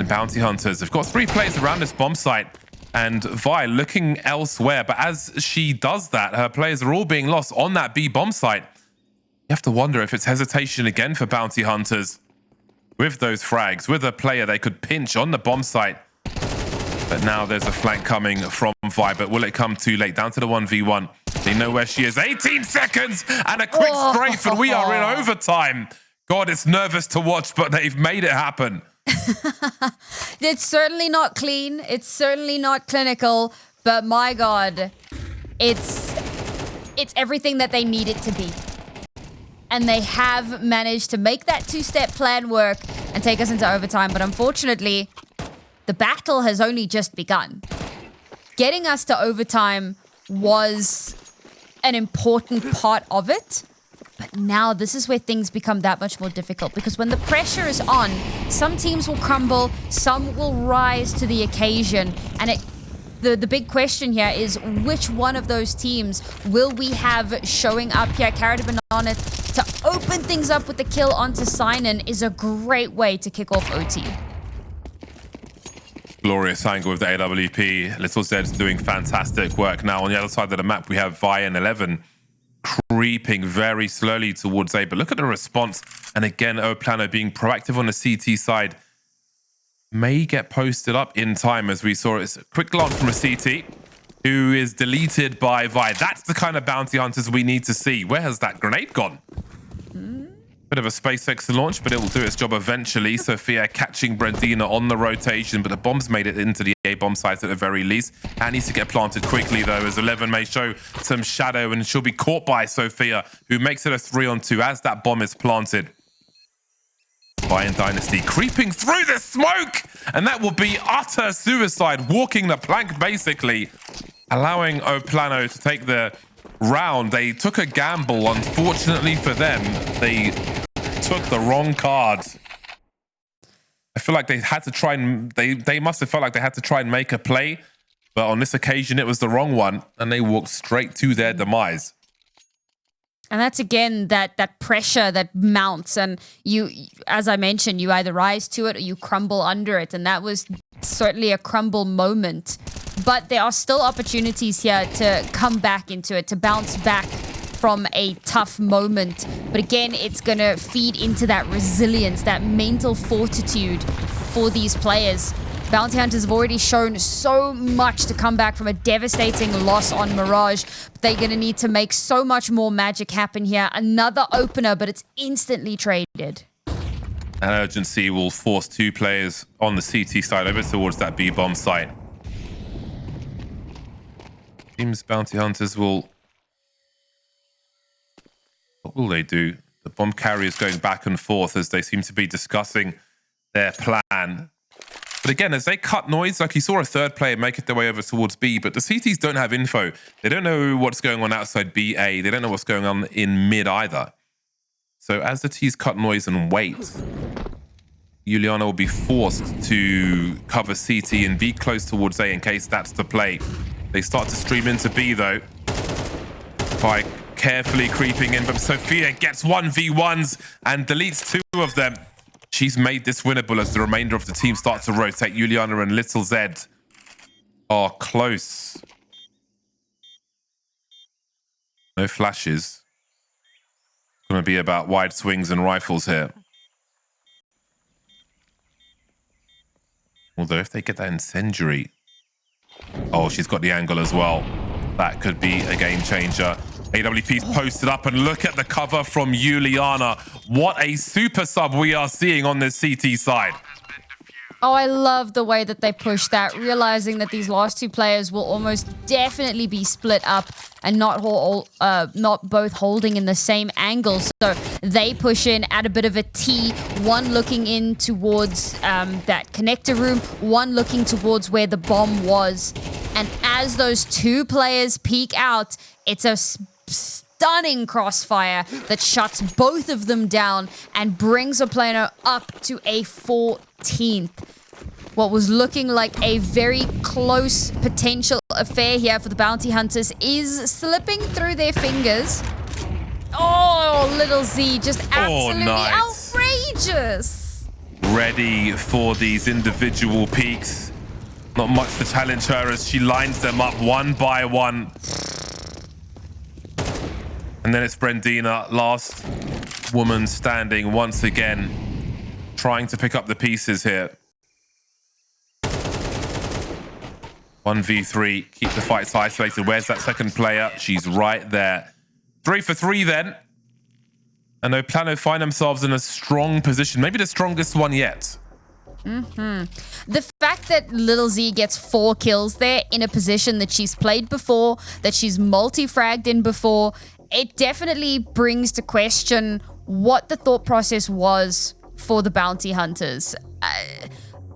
bounty hunters have got 3 players around this bomb site, and Vi looking elsewhere. But as she does that, her players are all being lost on that B bomb site. You have to wonder if it's hesitation again for bounty hunters with those frags, with a player they could pinch on the bomb site. But now there's a flank coming from Vi, but will it come too late? Down to the 1v1. They know where she is. 18 seconds and a quick strafe, and we are in overtime. God, it's nervous to watch, but they've made it happen. It's certainly not clean. It's certainly not clinical, but my God, it's everything that they need it to be. And they have managed to make that two-step plan work and take us into overtime. But unfortunately, the battle has only just begun. Getting us to overtime was an important part of it. But now this is where things become that much more difficult, because when the pressure is on, some teams will crumble, some will rise to the occasion. And the big question here is, which one of those teams will we have showing up here? Carrot to open things up with the kill onto Sinan is a great way to kick off OT. Glorious angle with the AWP. Little Zed's doing fantastic work. Now on the other side of the map, we have Vi and 11 creeping very slowly towards A. But look at the response. And again, PLANO being proactive on the CT side. May get posted up in time, as we saw. It's a quick glance from a CT, who is deleted by Vi. That's the kind of bounty hunters we need to see. Where has that grenade gone? Bit of a SpaceX launch, but it will do its job eventually. Sophia catching Brandina on the rotation, but the bomb's made it into the A bomb site at the very least. And needs to get planted quickly, though, as 11 may show some shadow, and she'll be caught by Sophia, who makes it a 3-on-2 as that bomb is planted. Bayern Dynasty creeping through the smoke, and that will be utter suicide, walking the plank, basically, allowing PLANO to take the round. They took a gamble. Unfortunately for them, they took the wrong card. I feel like they had to try and they must have felt like they had to try and make a play, but on this occasion it was the wrong one, and they walked straight to their demise. And that's again that pressure that mounts, and you, as I mentioned, you either rise to it or you crumble under it, and that was certainly a crumble moment but there are still opportunities here to come back into it, to bounce back from a tough moment. But again, it's going to feed into that resilience, that mental fortitude for these players. Bounty Hunters have already shown so much to come back from a devastating loss on Mirage. But they're going to need to make so much more magic happen here. Another opener, but it's instantly traded. And urgency will force 2 players on the CT side over towards that B-bomb site. Seems Bounty Hunters will... What will they do? The bomb carriers going back and forth as they seem to be discussing their plan. But again, as they cut noise, like you saw a third player make it their way over towards B, but the CTs don't have info. They don't know what's going on outside BA. They don't know what's going on in mid either. So as the T's cut noise and wait, Juliana will be forced to cover CT and be close towards A in case that's the play. They start to stream into B though by carefully creeping in, but Sophia gets 1v1s and deletes 2 of them. She's made this winnable as the remainder of the team starts to rotate. Juliana and Little Zed are close. No flashes. It's going to be about wide swings and rifles here. Although if they get that incendiary... Oh, she's got the angle as well. That could be a game changer. AWP's posted up and look at the cover from Juliana. What a super sub we are seeing on this CT side. Oh, I love the way that they push that, realizing that these last 2 players will almost definitely be split up and not both holding in the same angle. So they push in, add a bit of a T, one looking in towards that connector room, one looking towards where the bomb was. And as those 2 players peek out, it's a stunning crossfire that shuts both of them down and brings a PLANO up to a 14th. What was looking like a very close potential affair here for the Bounty Hunters is slipping through their fingers. Oh, Little Z, just absolutely outrageous. Ready for these individual peaks. Not much to challenge her as she lines them up one by one. And then it's Brendina, last woman standing once again, trying to pick up the pieces here. 1v3, keep the fights isolated. Where's that second player? She's right there. 3 for 3 then. And PLANO find themselves in a strong position, maybe the strongest one yet. The fact that Little Z gets 4 kills there in a position that she's played before, that she's multi-fragged in before, it definitely brings to question what the thought process was for the Bounty Hunters.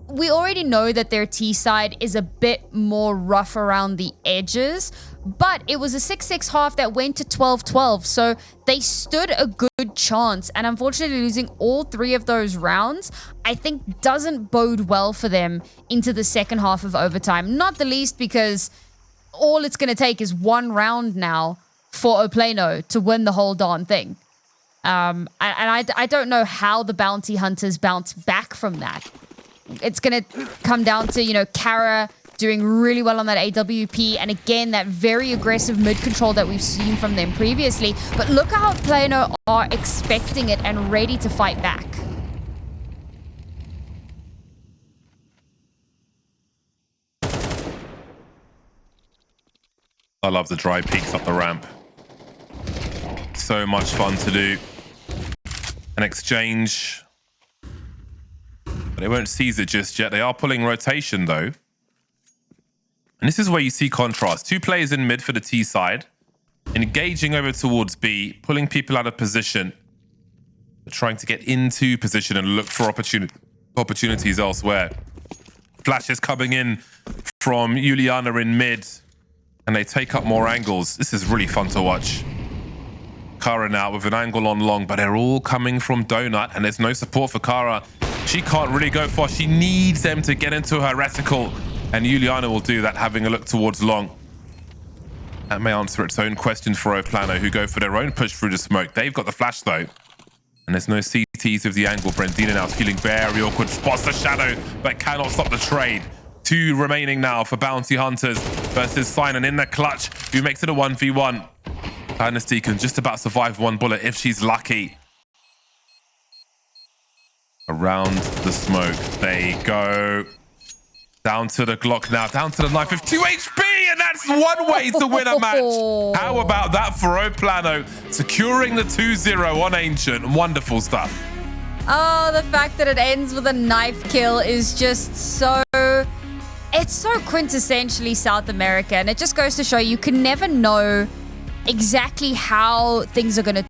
We already know that their T side is a bit more rough around the edges, but it was a 6-6 half that went to 12-12, so they stood a good chance, and unfortunately losing all 3 of those rounds, I think doesn't bode well for them into the second half of overtime. Not the least because all it's going to take is 1 round now for PLANO to win the whole darn thing. And I don't know how the Bounty Hunters bounce back from that. It's going to come down to, you know, Kara doing really well on that AWP, and again, that very aggressive mid control that we've seen from them previously. But look how PLANO are expecting it and ready to fight back. I love the dry peaks up the ramp. So much fun to do. An exchange. But they won't seize it just yet. They are pulling rotation though. And this is where you see contrast. 2 players in mid for the T side. Engaging over towards B. Pulling people out of position. But trying to get into position and look for opportunities elsewhere. Flashes coming in from Juliana in mid. And they take up more angles. This is really fun to watch. Kara now with an angle on long, but they're all coming from Donut, and there's no support for Kara. She can't really go far. She needs them to get into her reticle, and Juliana will do that, having a look towards long. That may answer its own question for PLANO, who go for their own push through the smoke. They've got the flash, though. And there's no CTs with the angle. Brendina now feeling very awkward. Spots the shadow, but cannot stop the trade. 2 remaining now for Bounty Hunters versus Sinon in the clutch, who makes it a 1v1. Dynasty can just about survive 1 bullet if she's lucky. Around the smoke they go. Down to the Glock now, down to the knife with 2 HP, and that's one way to win a match. How about that for PLANO? Securing the 2-0 on Ancient. Wonderful stuff. Oh, the fact that it ends with a knife kill is just so... It's so quintessentially South America, and it just goes to show you can never know exactly how things are going to